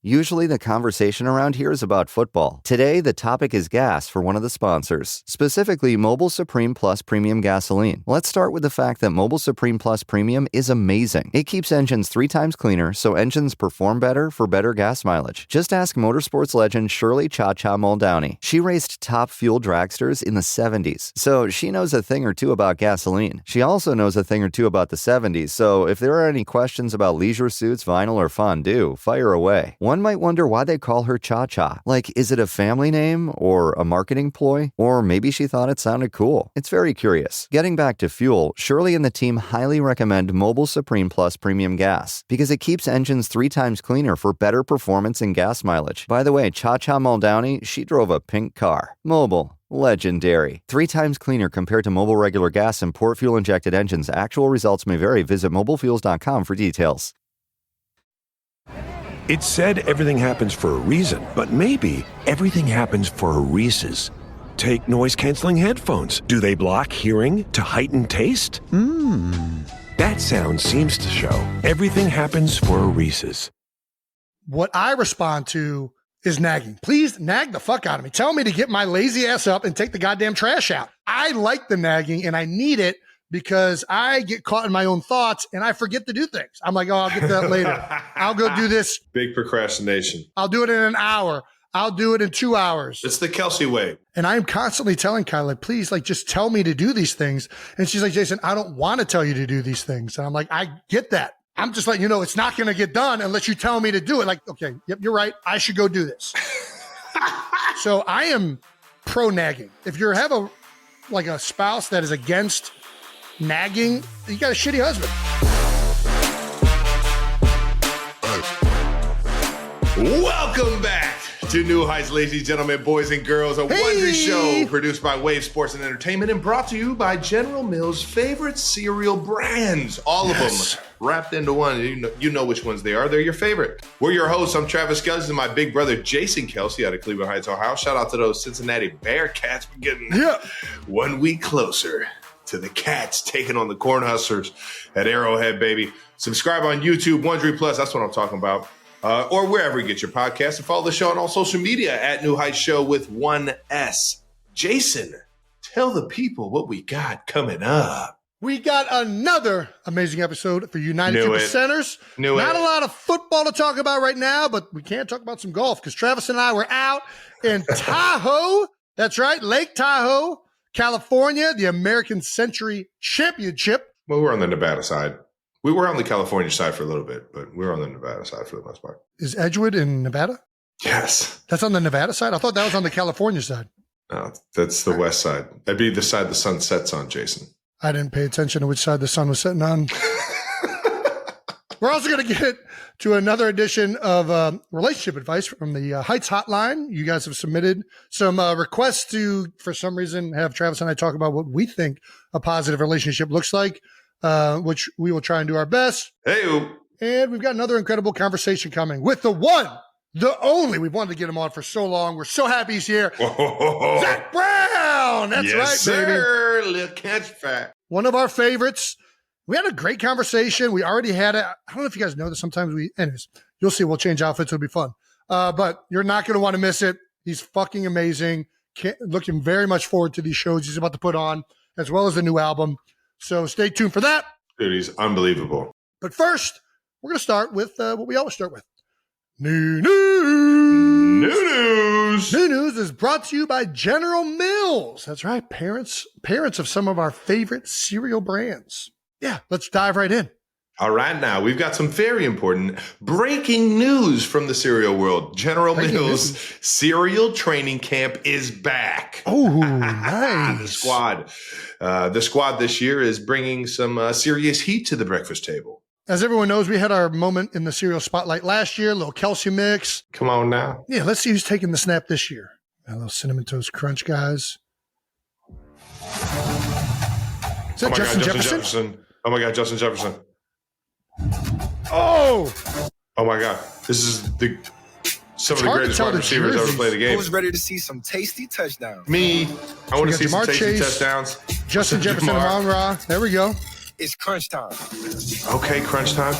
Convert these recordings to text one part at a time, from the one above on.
Usually the conversation around here is about football. Today, the topic is gas for one of the sponsors, specifically Mobile Supreme Plus Premium Gasoline. Let's start with the fact that Mobile Supreme Plus Premium is amazing. It keeps engines 3 times cleaner, so engines perform better for better gas mileage. Just ask motorsports legend Shirley Cha-Cha Muldowney. She raced top fuel dragsters in the 70s, so she knows a thing or two about gasoline. She also knows a thing or two about the 70s, so if there are any questions about leisure suits, vinyl, or fondue, fire away. One might wonder why they call her Cha-Cha. Like, is it a family name or a marketing ploy? Or maybe she thought it sounded cool. It's very curious. Getting back to fuel, Shirley and the team highly recommend Mobile Supreme Plus Premium Gas because it keeps engines 3 times cleaner for better performance and gas mileage. By the way, Cha-Cha Muldowney, she drove a pink car. Mobile. Legendary. 3 times cleaner compared to Mobile regular gas and port fuel injected engines. Actual results may vary. Visit mobilefuels.com for details. It's said everything happens for a reason, but maybe everything happens for a Reese's. Take noise-canceling headphones. Do they block hearing to heighten taste? That sound seems to show everything happens for a Reese's. What I respond to is nagging. Please nag the fuck out of me. Tell me to get my lazy ass up and take the goddamn trash out. I like the nagging and I need it because I get caught in my own thoughts and I forget to do things. I'm like, oh, I'll get to that later. I'll go do this. Big procrastination. I'll do it in an hour. I'll do it in 2 hours. It's the Kelce way. And I am constantly telling Kylie, please, like, just tell me to do these things. And she's like, Jason, I don't want to tell you to do these things. And I'm like, I get that. I'm just letting you know it's not going to get done unless you tell me to do it. Like, okay, yep, you're right. I should go do this. So I am pro-nagging. If you have a spouse that is against nagging, you got a shitty husband. Welcome back to New Heights, ladies and gentlemen, boys and girls, a Wondery show produced by Wave Sports and Entertainment and brought to you by General Mills' favorite cereal brands. All of them wrapped into one. You know which ones they are. They're your favorite. We're your hosts. I'm Travis Kelce and my big brother, Jason Kelce, out of Cleveland Heights, Ohio. Shout out to those Cincinnati Bearcats for getting 1 week closer to the Cats taking on the Cornhuskers at Arrowhead, baby. Subscribe on YouTube, Wondery Plus. That's what I'm talking about. Or wherever you get your podcast, and follow the show on all social media at New Heights Show with 1S. Jason, tell the people what we got coming up. We got another amazing episode for United Super Centers. Not a lot of football to talk about right now, but we can talk about some golf because Travis and I were out in Tahoe. That's right, Lake Tahoe, California, the American Century Championship. Well, we're on the Nevada side. We were on the California side for a little bit, but we're on the Nevada side for the most part. Is Edgewood in Nevada? Yes. That's on the Nevada side? I thought that was on the California side. No, that's the west side. That'd be the side the sun sets on, Jason. I didn't pay attention to which side the sun was setting on. We're also going to get to another edition of relationship advice from the Heights Hotline. You guys have submitted some requests to, for some reason, have Travis and I talk about what we think a positive relationship looks like, which we will try and do our best. Hey, and we've got another incredible conversation coming with the one, the only. We've wanted to get him on for so long. We're so happy he's here. Zac Brown. That's yes, right, sir. baby. Little catch fact. One of our favorites. We had a great conversation. We already had it. I don't know if you guys know that sometimes anyways, you'll see. We'll change outfits. It'll be fun. But you're not going to want to miss it. He's fucking amazing. Looking very much forward to these shows he's about to put on, as well as the new album. So stay tuned for that. Dude, he's unbelievable. But first, we're going to start with what we always start with. New news. New news. New news is brought to you by General Mills. That's right. Parents of some of our favorite cereal brands. Yeah, let's dive right in. All right, now we've got some very important breaking news from the cereal world. General Mills cereal training camp is back. Oh, nice. The squad this year is bringing some serious heat to the breakfast table. As everyone knows, we had our moment in the cereal spotlight last year, a little Kelce mix. Come on now. Yeah, let's see who's taking the snap this year. A little Cinnamon Toast Crunch, guys. Is that Justin Jefferson? Oh my God, Justin Jefferson. Oh my God. This is some of the greatest wide receivers ever played the game. Who's ready to see some tasty touchdowns? Me. I want to see some tasty touchdowns. Justin Jefferson and Amon-Ra. There we go. It's crunch time. Okay, crunch time.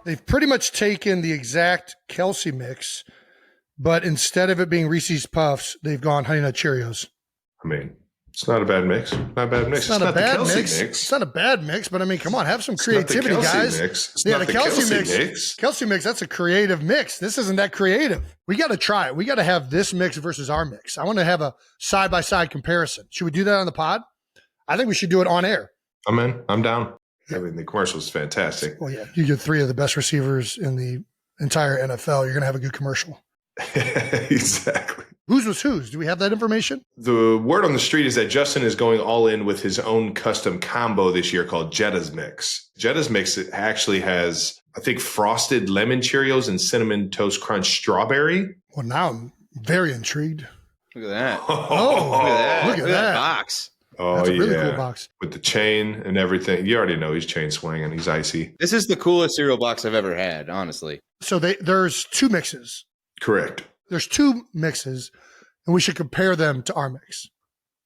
They've pretty much taken the exact Kelce mix, but instead of it being Reese's Puffs, they've gone Honey Nut Cheerios. I mean, it's not a bad mix. Not a bad mix. It's not a bad the Kelce mix. It's not a bad mix, but I mean, come on, have some creativity, it's not the Kelce guys. Mix. It's yeah, not the Kelce mix. Kelce mix, that's a creative mix. This isn't that creative. We got to try it. We got to have this mix versus our mix. I want to have a side-by-side comparison. Should we do that on the pod? I think we should do it on air. I'm in. I'm down. I mean, the commercial is fantastic. Well, yeah, you get 3 of the best receivers in the entire NFL. You're going to have a good commercial. Exactly. Whose was whose? Do we have that information? The word on the street is that Justin is going all in with his own custom combo this year called Jetta's Mix. Jetta's Mix actually has, I think, frosted lemon Cheerios and cinnamon toast crunch strawberry. Well, now I'm very intrigued. Look at that. Oh, Look at that box. Oh, that's a really yeah. cool box. With the chain and everything. You already know he's chain swinging. He's icy. This is the coolest cereal box I've ever had, honestly. So there's 2 mixes. Correct. There's 2 mixes, and we should compare them to our mix.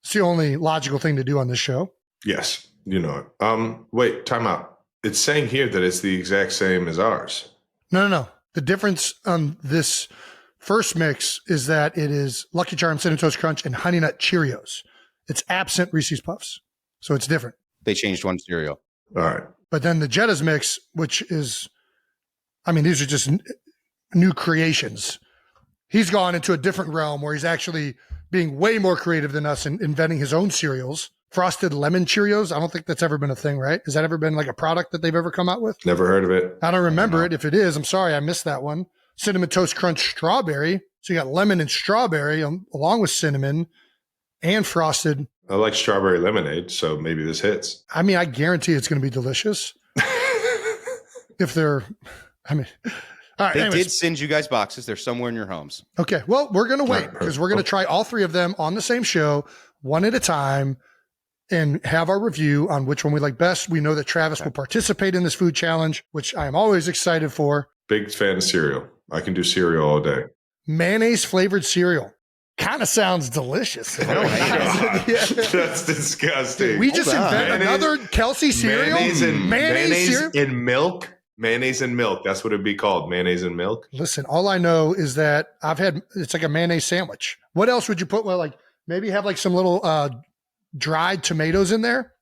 It's the only logical thing to do on this show. Yes, you know it. Wait, time out. It's saying here that it's the exact same as ours. No. The difference on this first mix is that it is Lucky Charms, Cinnamon Toast Crunch, and Honey Nut Cheerios. It's absent Reese's Puffs. So it's different. They changed one cereal. All right. But then the Jetta's mix, which is, I mean, these are just new creations. He's gone into a different realm where he's actually being way more creative than us and inventing his own cereals. Frosted lemon Cheerios. I don't think that's ever been a thing, right? Has that ever been like a product that they've ever come out with? Never heard of it. I don't remember it. If it is, I'm sorry, I missed that one. Cinnamon Toast Crunch Strawberry. So you got lemon and strawberry along with cinnamon and frosted. I like strawberry lemonade, so maybe this hits. I mean, I guarantee it's going to be delicious. If they're, I mean, all right. They anyways. did send you guys boxes. They're somewhere in your homes. Okay. Well, we're going to wait because we're going to try all 3 of them on the same show, one at a time, and have our review on which one we like best. We know that Travis will participate in this food challenge, which I am always excited for. Big fan of cereal. I can do cereal all day. Mayonnaise flavored cereal. Kind of sounds delicious. I don't hate it. That's disgusting. We just invented another Kelce cereal. Mayonnaise cereal. and milk. Mayonnaise and milk. That's what it'd be called. Mayonnaise and milk. Listen, all I know is that it's like a mayonnaise sandwich. What else would you put? Well, like maybe have like some little dried tomatoes in there.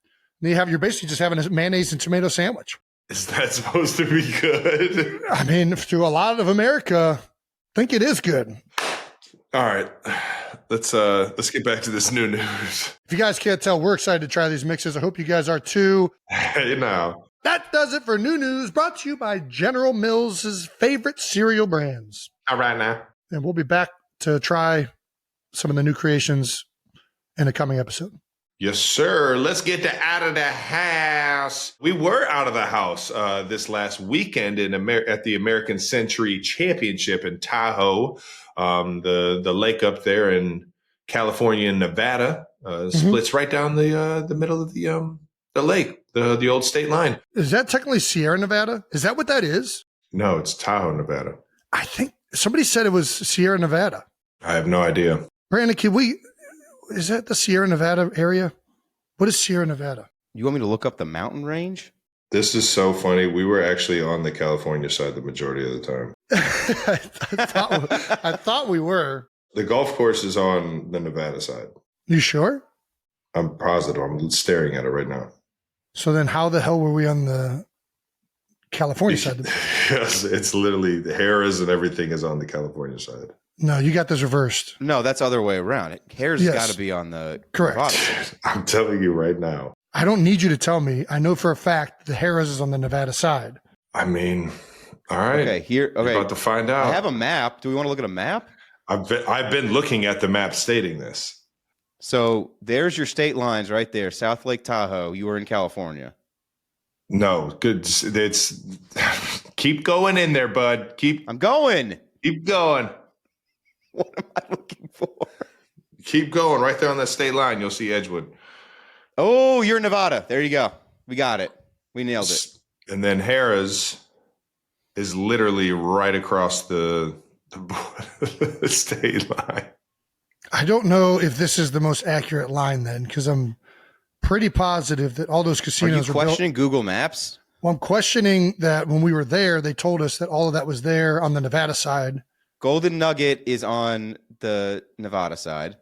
And you're basically just having a mayonnaise and tomato sandwich. Is that supposed to be good? I mean, to a lot of America, I think it is good. All right. Let's get back to this new news. If you guys can't tell, we're excited to try these mixes. I hope you guys are too. Hey, now. That does it for new news, brought to you by General Mills' favorite cereal brands. All right, now. And we'll be back to try some of the new creations in a coming episode. Yes, sir. Let's get out of the house. We were out of the house this last weekend at the American Century Championship in Tahoe, the lake up there in California and Nevada. Splits right down the middle of the lake, the old state line. Is that technically Sierra Nevada? Is that what that is? No, it's Tahoe, Nevada. I think somebody said it was Sierra Nevada. I have no idea. Brandon, is that the Sierra Nevada area? What is Sierra Nevada? You want me to look up the mountain range? This is so funny. We were actually on the California side the majority of the time. I thought we were. The golf course is on the Nevada side. You sure? I'm positive. I'm staring at it right now. So then how the hell were we on the California side? Yes, it's literally the Harrah's and everything is on the California side. No, you got this reversed. No, that's the other way around. Hair's Yes. got to be on the Correct. Nevada side. I'm telling you right now. I don't need you to tell me. I know for a fact the Harrah's is on the Nevada side. I mean, all right. Okay, here. We're Okay, about to find out. I have a map. Do we want to look at a map? I've been looking at the map stating this. So there's your state lines right there. South Lake Tahoe. You were in California. No, good. It's keep going in there, bud. I'm going. Keep going. What am I looking for? Keep going. Right there on that state line, you'll see Edgewood. Oh, you're in Nevada. There you go. We got it. We nailed it. And then Harrah's is literally right across the state line. I don't know if this is the most accurate line then, because I'm pretty positive that all those Are you casinos were built. questioning Google Maps? Well, I'm questioning that when we were there, they told us that all of that was there on the Nevada side. Golden Nugget is on the Nevada side.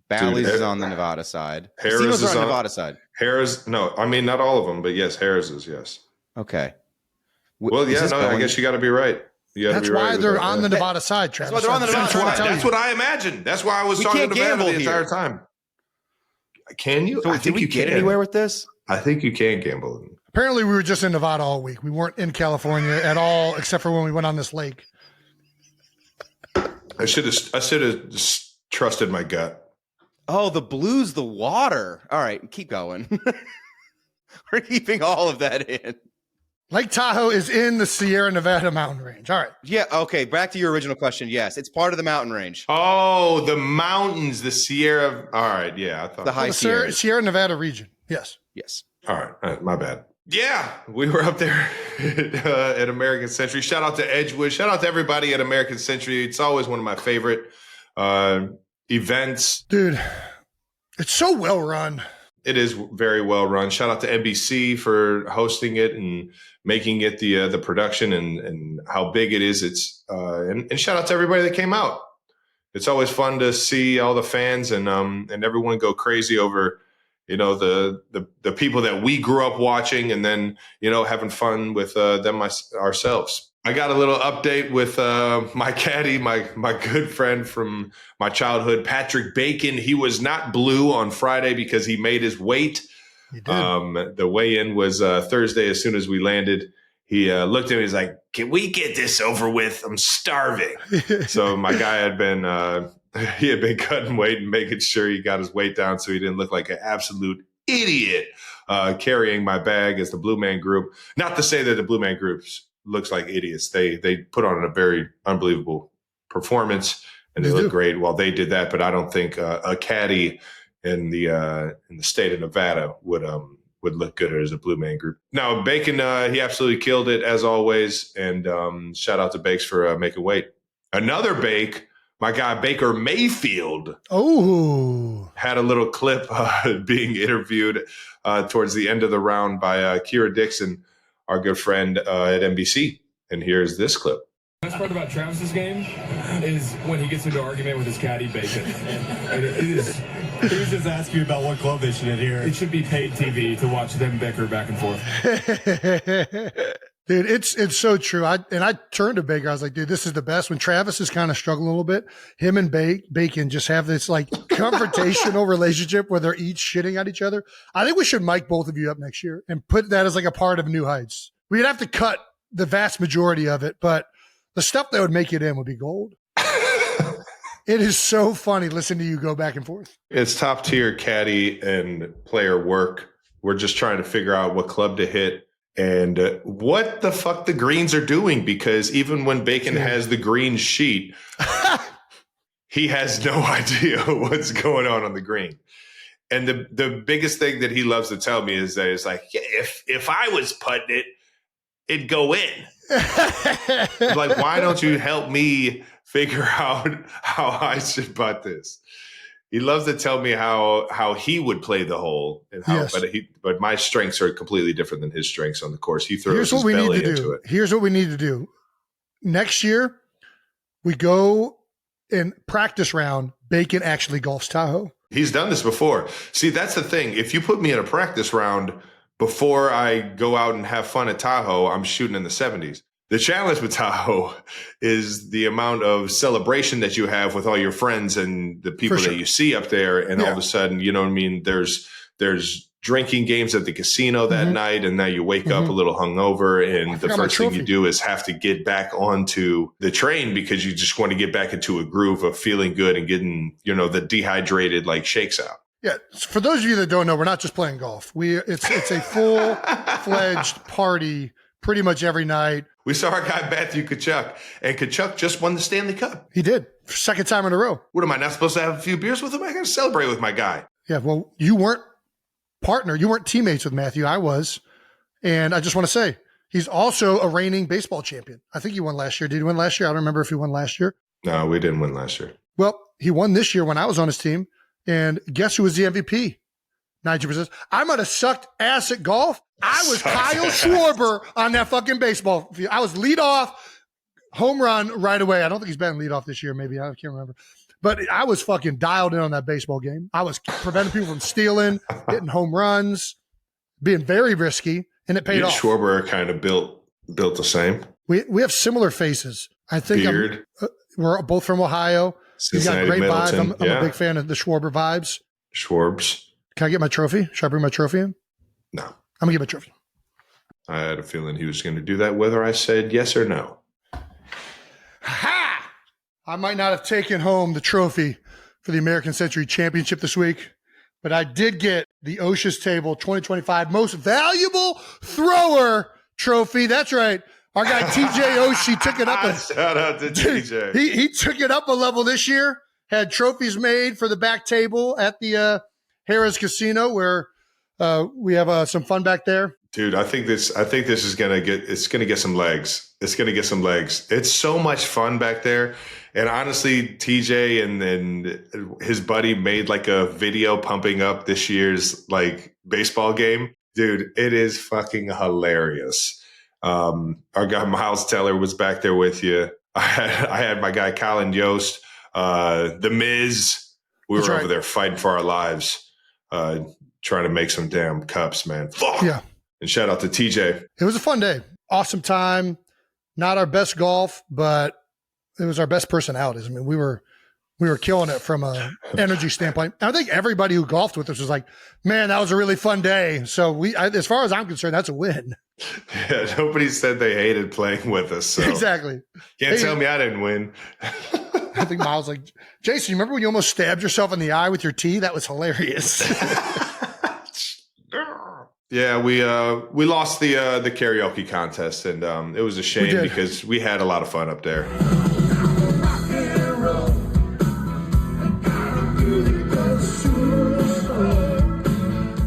Bally's Dude, is on the Nevada side. Harrah's Casinos is are on on Nevada side. Harrah's. No, I mean not all of them, but yes, Harrah's is yes. Okay. Well, yeah, no, I guess you got to be right. That's why they're on the Nevada side, Travis. That's why they're on the Nevada side. That's what I imagined. That's why I was talking to Nevada the entire time. Can you? So I think we you get can. anywhere with this? I think you can gamble. Apparently, we were just in Nevada all week. We weren't in California at all, except for when we went on this lake. I should have just trusted my gut. Oh, the blue's the water. All right, keep going. We're keeping all of that in. Lake Tahoe is in the Sierra Nevada mountain range. All right. Yeah, okay, back to your original question. Yes, it's part of the mountain range. Oh, the mountains, the Sierra. All right, yeah. I thought The high Sierra Nevada region. Yes. Yes. All right, my bad. Yeah, we were up there at American Century. Shout out to Edgewood. Shout out to everybody at American Century. It's always one of my favorite events. Dude, it's so well run. It is very well run. Shout out to NBC for hosting it and making it the production and how big it is. It's and shout out to everybody that came out. It's always fun to see all the fans and everyone go crazy over, you know, the people that we grew up watching and then, you know, having fun with them ourselves. I got a little update with my caddy, my good friend from my childhood, Patrick Bacon. He was not blue on Friday because he made his weight. He did. The weigh-in was Thursday. As soon as we landed, he looked at me. He's like, "Can we get this over with? I'm starving." So my guy had been he had been cutting weight and making sure he got his weight down so he didn't look like an absolute idiot carrying my bag as the Blue Man Group. Not to say that the Blue Man Groups looks like idiots. They put on a very unbelievable performance and they look great while they did that. But I don't think a caddy in the state of Nevada would look good as a Blue Man Group. Now Bacon, he absolutely killed it as always. And shout out to Bakes for making weight. Another Bake, my guy Baker Mayfield. Oh, had a little clip being interviewed towards the end of the round by Kira Dixon, our good friend at NBC. And here's this clip. The best part about Travis's game is when he gets into an argument with his caddy, Bacon. And he was just asking you about what club they should hit here. It should be paid TV to watch them bicker back and forth. Dude, it's so true. I turned to Baker. I was like, dude, this is the best. When Travis is kind of struggling a little bit, him and Bacon just have this like confrontational relationship where they're each shitting at each other. I think we should mic both of you up next year and put that as like a part of New Heights. We'd have to cut the vast majority of it, but the stuff that would make it in would be gold. It is so funny listening to you go back and forth. It's top tier caddy and player work. We're just trying to figure out what club to hit and what the fuck the greens are doing, because even when Bacon has the green sheet, he has no idea what's going on the green. And the biggest thing that he loves to tell me is that it's like, yeah, if I was putting it, it'd go in. Like, why don't you help me figure out how I should putt this? He loves to tell me how he would play the hole and how, but my strengths are completely different than his strengths on the course. He throws his belly into it. Here's what we need to do. Next year, we go in practice round. Bacon actually golfs Tahoe. He's done this before. See, that's the thing. If you put me in a practice round before I go out and have fun at Tahoe, I'm shooting in the 70s. The challenge with Tahoe is the amount of celebration that you have with all your friends and the people that you see up there. And all of a sudden, you know what I mean? There's drinking games at the casino that night. And now you wake up a little hungover. And the first thing you do is have to get back onto the train because you just want to get back into a groove of feeling good and getting, you know, the dehydrated like shakes out. Yeah. For those of you that don't know, we're not just playing golf. It's a full-fledged party pretty much every night. We saw our guy Matthew Tkachuk, and Tkachuk just won the Stanley Cup. He did. Second time in a row. What, am I not supposed to have a few beers with him? I got to celebrate with my guy. Yeah, well, you weren't teammates with Matthew. I was. And I just want to say, he's also a reigning baseball champion. I think he won last year. Did he win last year? I don't remember if he won last year. No, we didn't win last year. Well, he won this year when I was on his team. And guess who was the MVP? 90%. I might have sucked ass at golf, I was Kyle Schwarber on that fucking baseball field. I was lead off, home run right away. I don't think he's been lead off this year. Maybe I can't remember. But I was fucking dialed in on that baseball game. I was preventing people from stealing, hitting home runs, being very risky, and it paid off. Schwarber are kind of built the same. We have similar faces. I think we're both from Ohio. He's got great vibes. I'm a big fan of the Schwarber vibes. Schwarbs. Can I get my trophy? Should I bring my trophy in? No. I'm going to get my trophy. I had a feeling he was going to do that, whether I said yes or no. Ha! I might not have taken home the trophy for the American Century Championship this week, but I did get the OSHA's Table 2025 Most Valuable Thrower trophy. That's right. Our guy TJ Oshie took it up. Shout out to TJ. He took it up a level this year. Had trophies made for the back table at the Harrah's Casino, where we have some fun back there. Dude, I think this is gonna get some legs. It's gonna get some legs. It's so much fun back there. And honestly, TJ and his buddy made like a video pumping up this year's like baseball game. Dude, it is fucking hilarious. Our guy Miles Teller was back there with you. I had my guy Colin Yost, the Miz. We were over there fighting for our lives, trying to make some damn cups, man. Fuck. Yeah. And shout out to TJ. It was a fun day. Awesome time. Not our best golf, but it was our best personalities. I mean, we were killing it from a energy standpoint. I think everybody who golfed with us was like, man, that was a really fun day. So as far as I'm concerned, that's a win. Yeah, nobody said they hated playing with us. So. Exactly. Can't tell me I didn't win. I think Miles like, Jason, you remember when you almost stabbed yourself in the eye with your tee? That was hilarious. Yeah, we lost the karaoke contest, and it was a shame because we had a lot of fun up there.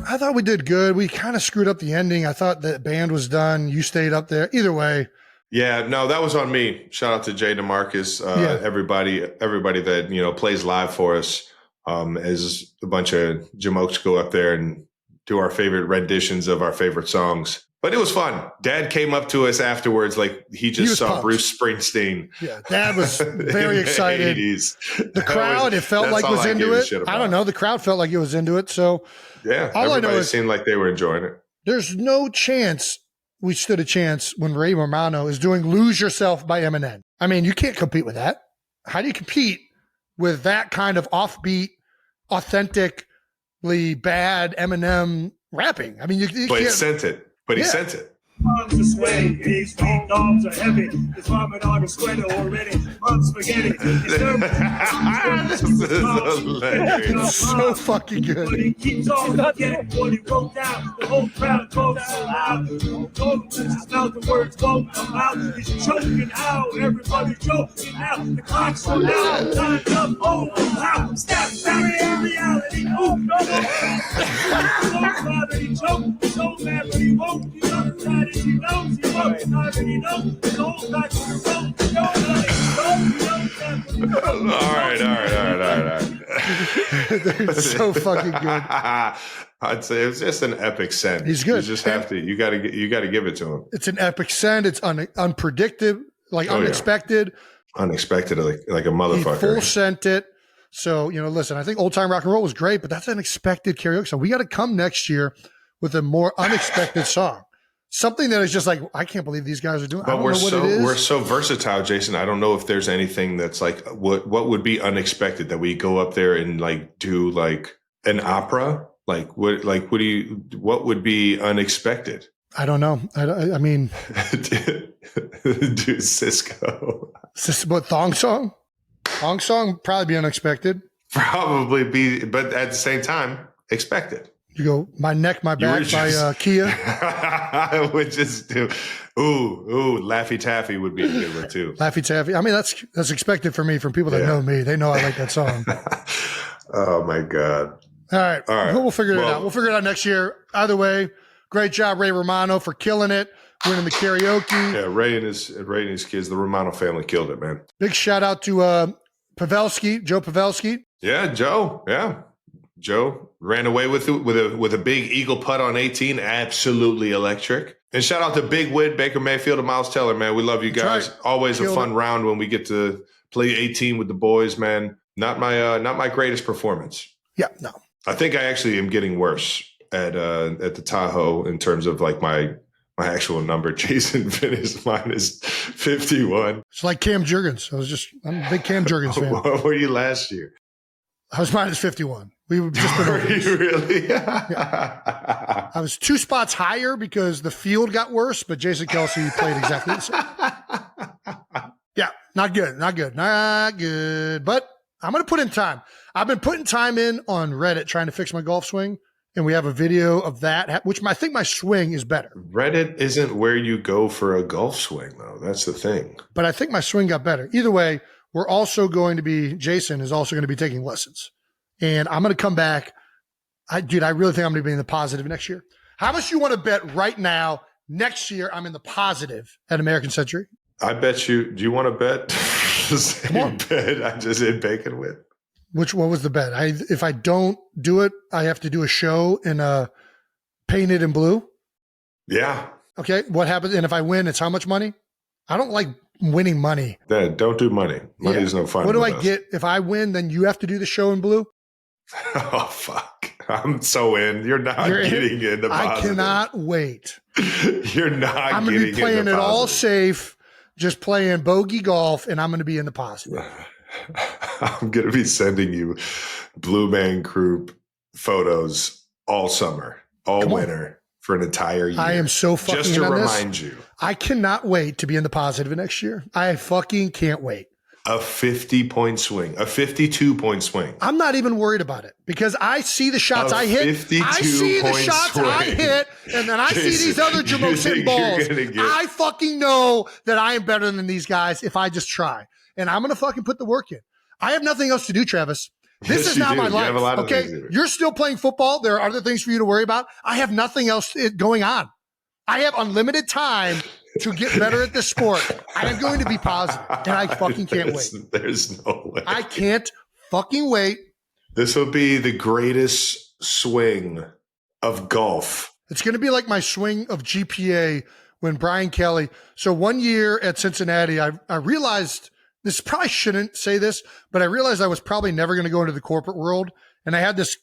I thought we did good. We kind of screwed up the ending. I thought the band was done. You stayed up there. Either way. Yeah, no, that was on me. Shout out to Jay DeMarcus, everybody that plays live for us. As a bunch of jamokes go up there and do our favorite renditions of our favorite songs. But it was fun. Dad came up to us afterwards like he saw pumped. Bruce Springsteen. Yeah, Dad was very excited. The crowd, it felt like was into it. I don't know. The crowd felt like it was into it. So yeah, everybody seemed like they were enjoying it. There's no chance we stood a chance when Ray Romano is doing Lose Yourself by Eminem. I mean, you can't compete with that. How do you compete with that kind of offbeat, authentically bad Eminem rapping? I mean, you but can't. He sent it. But he sent it. Arms are sweaty, these street dogs are heavy. His vomit on a sweater already. On spaghetti. This is hilarious. So fucking good. But he keeps on forgetting what he wrote down. The whole crowd goes so loud. Told him his mouth, the words won't come out. He's choking out. Everybody choking out. The clock's run out. Time's up. Oh, wow. Step back in reality. Oh, no. So mad that he choked. So mad but he won't. He's upside. He knows he won't. Already knows. Goes back to the road. All right. It's so fucking good. I'd say it's just an epic send. He's good. You just have to. You got to give it to him. It's an epic send. It's unpredictable, unexpected. Yeah. Unexpected, like a motherfucker. He full sent it. So listen. I think Old Time Rock and Roll was great, but that's an expected karaoke song. We got to come next year with a more unexpected song. Something that is just like, I can't believe these guys are doing. But we're so versatile, Jason. I don't know if there's anything that's like what would be unexpected that we go up there and like do like an opera. What would be unexpected? I don't know. I mean, dude, Cisco. But thong song probably be unexpected. Probably be, but at the same time, expected. You go, My Neck, My Back by Kia. I would just do, Laffy Taffy would be a good one too. Laffy Taffy. I mean, that's expected for me from people that know me. They know I like that song. Oh my God. All right. We'll figure it out. We'll figure it out next year. Either way, great job, Ray Romano, for killing it, winning the karaoke. Yeah, Ray and his kids, the Romano family killed it, man. Big shout out to Joe Pavelski. Yeah, Joe. Yeah. Joe ran away with it with a big eagle putt on 18. Absolutely electric. And shout out to Big Wid, Baker Mayfield, and Miles Teller, man. We love you guys. Right. Always a fun round when we get to play 18 with the boys, man. Not my greatest performance. Yeah, no. I think I actually am getting worse at the Tahoe in terms of like my actual number. Jason finished minus 51. It's like Cam Jurgens. I'm a big Cam Jurgens fan. What were you last year? I was minus 51. We were just been Were you really? Yeah. I was 2 spots higher because the field got worse, but Jason Kelce played exactly the same. Yeah, not good. But I'm going to put in time. I've been putting time in on Reddit trying to fix my golf swing, and we have a video of that, which I think my swing is better. Reddit isn't where you go for a golf swing, though. That's the thing. But I think my swing got better. Either way, Jason is also going to be taking lessons. And I'm going to come back. I really think I'm going to be in the positive next year. How much you want to bet right now? Next year, I'm in the positive at American Century. I bet you. Do you want to bet the same bet I just hit bacon with? What was the bet? If I don't do it, I have to do a show in painted in blue. Yeah. Okay. What happens? And if I win, it's how much money? I don't like winning money. Then don't do money. Money is no fun. What do I get if I win? Then you have to do the show in blue. Oh fuck! I'm so in. You're getting in the positive. I cannot wait. You're not. I'm going to be playing it all safe, just playing bogey golf, and I'm going to be in the positive. I'm going to be sending you Blue Man Group photos all summer, all winter for an entire year. I am so fucking just to in on remind this. you. I cannot wait to be in the positive next year. I fucking can't wait. A 50-point swing, a 52-point swing. I'm not even worried about it because I see the shots I hit. I see the shots swing. I hit, and then I see these other Jamos hitting balls. I fucking know that I am better than these guys if I just try. And I'm going to fucking put the work in. I have nothing else to do, Travis. This is not my life. Okay, you're still playing football. There are other things for you to worry about. I have nothing else going on. I have unlimited time to get better at this sport. I am going to be positive, and I fucking can't wait. There's no way. I can't fucking wait. This will be the greatest swing of golf. It's going to be like my swing of GPA when Brian Kelly. So one year at Cincinnati, I realized this probably shouldn't say this, but I realized I was probably never going to go into the corporate world. And I had this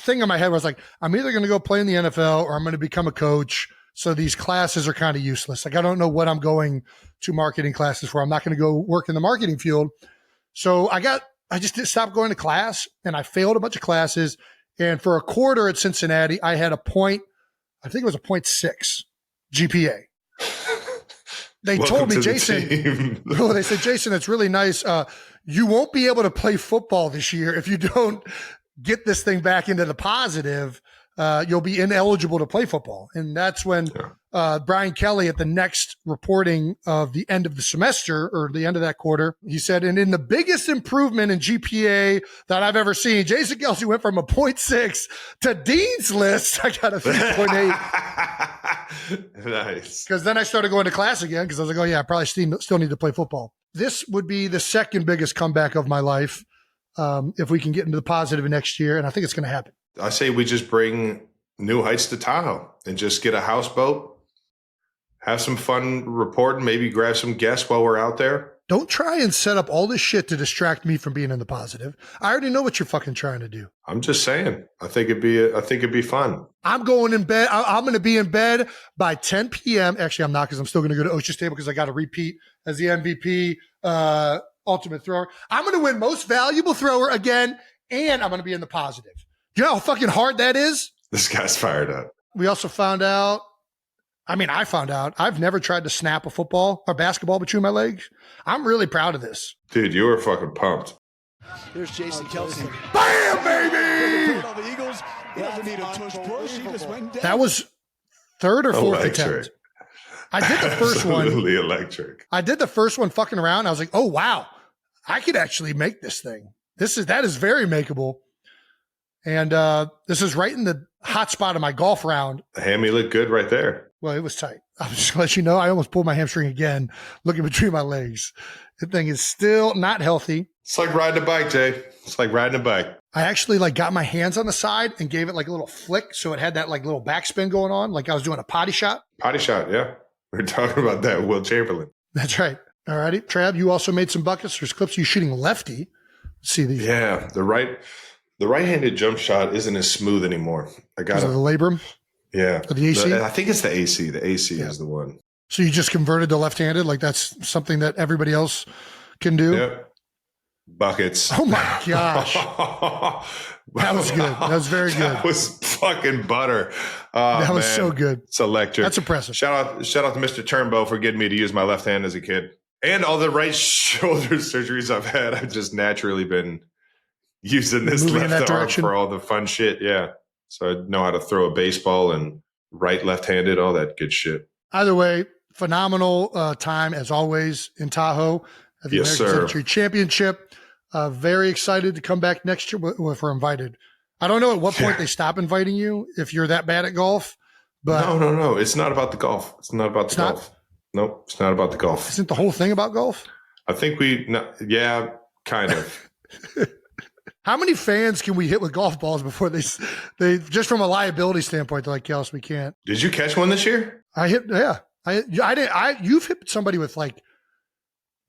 thing in my head where I was like, I'm either going to go play in the NFL or I'm going to become a coach. So these classes are kind of useless. Like, I don't know what I'm going to marketing classes for. I'm not going to go work in the marketing field. So I just stopped going to class, and I failed a bunch of classes. And for a quarter at Cincinnati, I had I think it was a 0.6 GPA. They told me, Jason, they said, Jason, it's really nice. You won't be able to play football this year if you don't get this thing back into the positive. You'll be ineligible to play football. And that's when Brian Kelly, at the next reporting of the end of the semester or the end of that quarter, he said, and in the biggest improvement in GPA that I've ever seen, Jason Kelce went from a 0.6 to Dean's List. I got a 3.8. Nice. Because then I started going to class again because I was like, oh yeah, I probably still need to play football. This would be the second biggest comeback of my life if we can get into the positive next year. And I think it's going to happen. I say we just bring New Heights to Tahoe and just get a houseboat, have some fun reporting, maybe grab some guests while we're out there. Don't try and set up all this shit to distract me from being in the positive. I already know what you're fucking trying to do. I'm just saying. I think it'd be fun. I'm going in bed. I'm going to be in bed by 10 p.m. Actually, I'm not, because I'm still going to go to Ocean's Table because I got to repeat as the MVP ultimate thrower. I'm going to win most valuable thrower again, and I'm going to be in the positive. Do you know how fucking hard that is? This guy's fired up. We also found out, I found out I've never tried to snap a football or basketball between my legs. I'm really proud of this. Dude, you were fucking pumped. Here's Jason Kelce. Bam, baby! The Eagles, he doesn't need a tush push. He just went down. That was third or fourth Electric. attempt. I did the first one. Absolutely electric. I did the first one fucking around. I was like, oh, wow, I could actually make this thing. That is very makeable. And this is right in the hot spot of my golf round. The hammy looked good right there. Well, it was tight. I'm just going to let you know, I almost pulled my hamstring again, looking between my legs. The thing is still not healthy. It's like riding a bike, Jay. It's like riding a bike. I actually got my hands on the side and gave it like a little flick. So it had that little backspin going on. Like I was doing a potty shot. Potty shot, yeah. We're talking about that, Will Chamberlain. That's right. All righty. Trav, you also made some buckets. There's clips of you shooting lefty. Let's see these. Yeah, the right-handed jump shot isn't as smooth anymore. I got the labrum? Yeah. Or the AC? I think it's the AC. The AC is the one. So you just converted to left-handed? Like that's something that everybody else can do? Yep. Buckets. Oh my gosh. That was good. That was very good. That was fucking butter. That was so good. It's electric. That's impressive. Shout out to Mr. Turnbow for getting me to use my left hand as a kid. And all the right shoulder surgeries I've had. I've just naturally been using this left arm for all the fun shit. Yeah. So I know how to throw a baseball and left-handed, all that good shit. Either way, phenomenal time as always in Tahoe at the American Century Championship. Very excited to come back next year if we're invited. I don't know at what point they stop inviting you if you're that bad at golf. But No. It's not about the golf. It's not about the golf. Nope, it's not about the golf. Isn't the whole thing about golf? I think kind of. How many fans can we hit with golf balls before they just from a liability standpoint, they're like, Kelce, we can't. Did you catch one this year? I hit, yeah. You've hit somebody with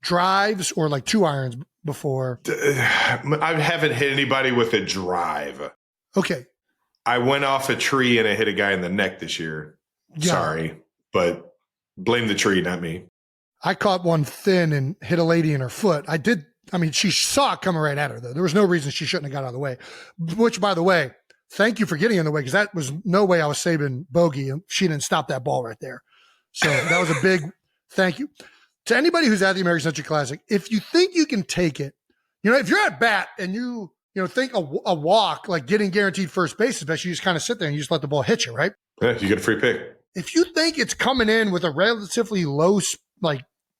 drives or 2-irons before. I haven't hit anybody with a drive. Okay. I went off a tree and I hit a guy in the neck this year. Yeah. Sorry, but blame the tree, not me. I caught one thin and hit a lady in her foot. She saw it coming right at her, though. There was no reason she shouldn't have got out of the way. Which, by the way, thank you for getting in the way, because that was no way I was saving bogey, and she didn't stop that ball right there. So that was a big thank you. To anybody who's at the American Century Classic, if you think you can take it, if you're at bat and you think a walk, like getting guaranteed first base, especially you just kind of sit there and you just let the ball hit you, right? Yeah, you get a free pick. If you think it's coming in with a relatively low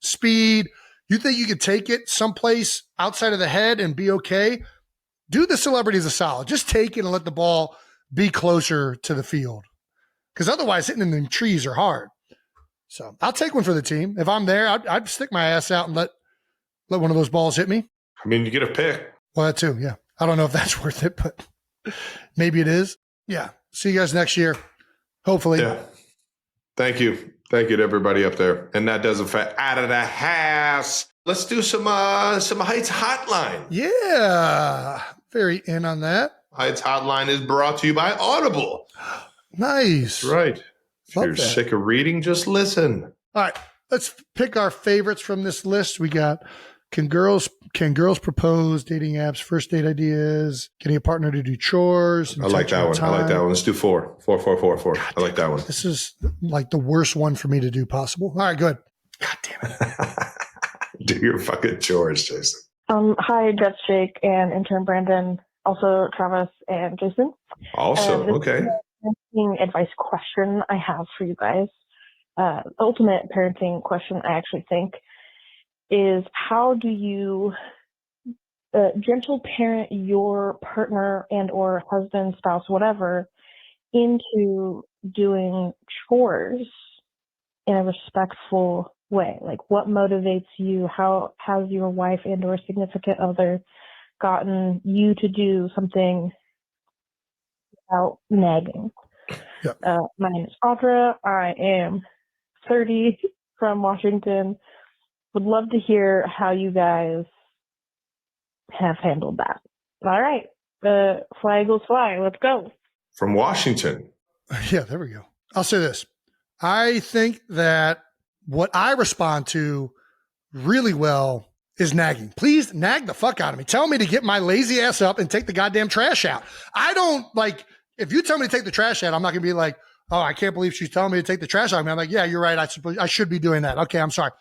speed, you think you could take it someplace outside of the head and be okay, do the celebrities a solid. Just take it and let the ball be closer to the field. Because otherwise hitting in the trees are hard. So I'll take one for the team. If I'm there, I'd stick my ass out and let one of those balls hit me. You get a pick. Well, that too, yeah. I don't know if that's worth it, but maybe it is. Yeah. See you guys next year. Hopefully. Yeah. Thank you. Thank you to everybody up there. And that does it for Out of the House. Let's do some Heights Hotline. Yeah. Very in on that. Heights Hotline is brought to you by Audible. Nice. That's right. If you're sick of reading, just listen. All right. Let's pick our favorites from this list. We got Can girls propose, dating apps, first date ideas, getting a partner to do chores. I like that one. I like that one. Let's do 4. 4. I like that one. This is the worst one for me to do possible. All right, good. God damn it. Do your fucking chores, Jason. Hi, Jeff, Jake, and intern Brandon. Also, Travis and Jason. Also, okay. Parenting advice question I have for you guys. Ultimate parenting question, I actually think, is how do you gentle parent your partner and or husband, spouse, whatever, into doing chores in a respectful way? Like, what motivates you? How has your wife and or significant other gotten you to do something without nagging? Yep. My name is Audra. I am 30 from Washington. Would love to hear how you guys have handled that. All right. Fly Eagles fly. Let's go. From Washington. Yeah, there we go. I'll say this. I think that what I respond to really well is nagging. Please nag the fuck out of me. Tell me to get my lazy ass up and take the goddamn trash out. I don't if you tell me to take the trash out, I'm not going to be like, oh, I can't believe she's telling me to take the trash out. I'm like, yeah, you're right. I suppose I should be doing that. Okay, I'm sorry.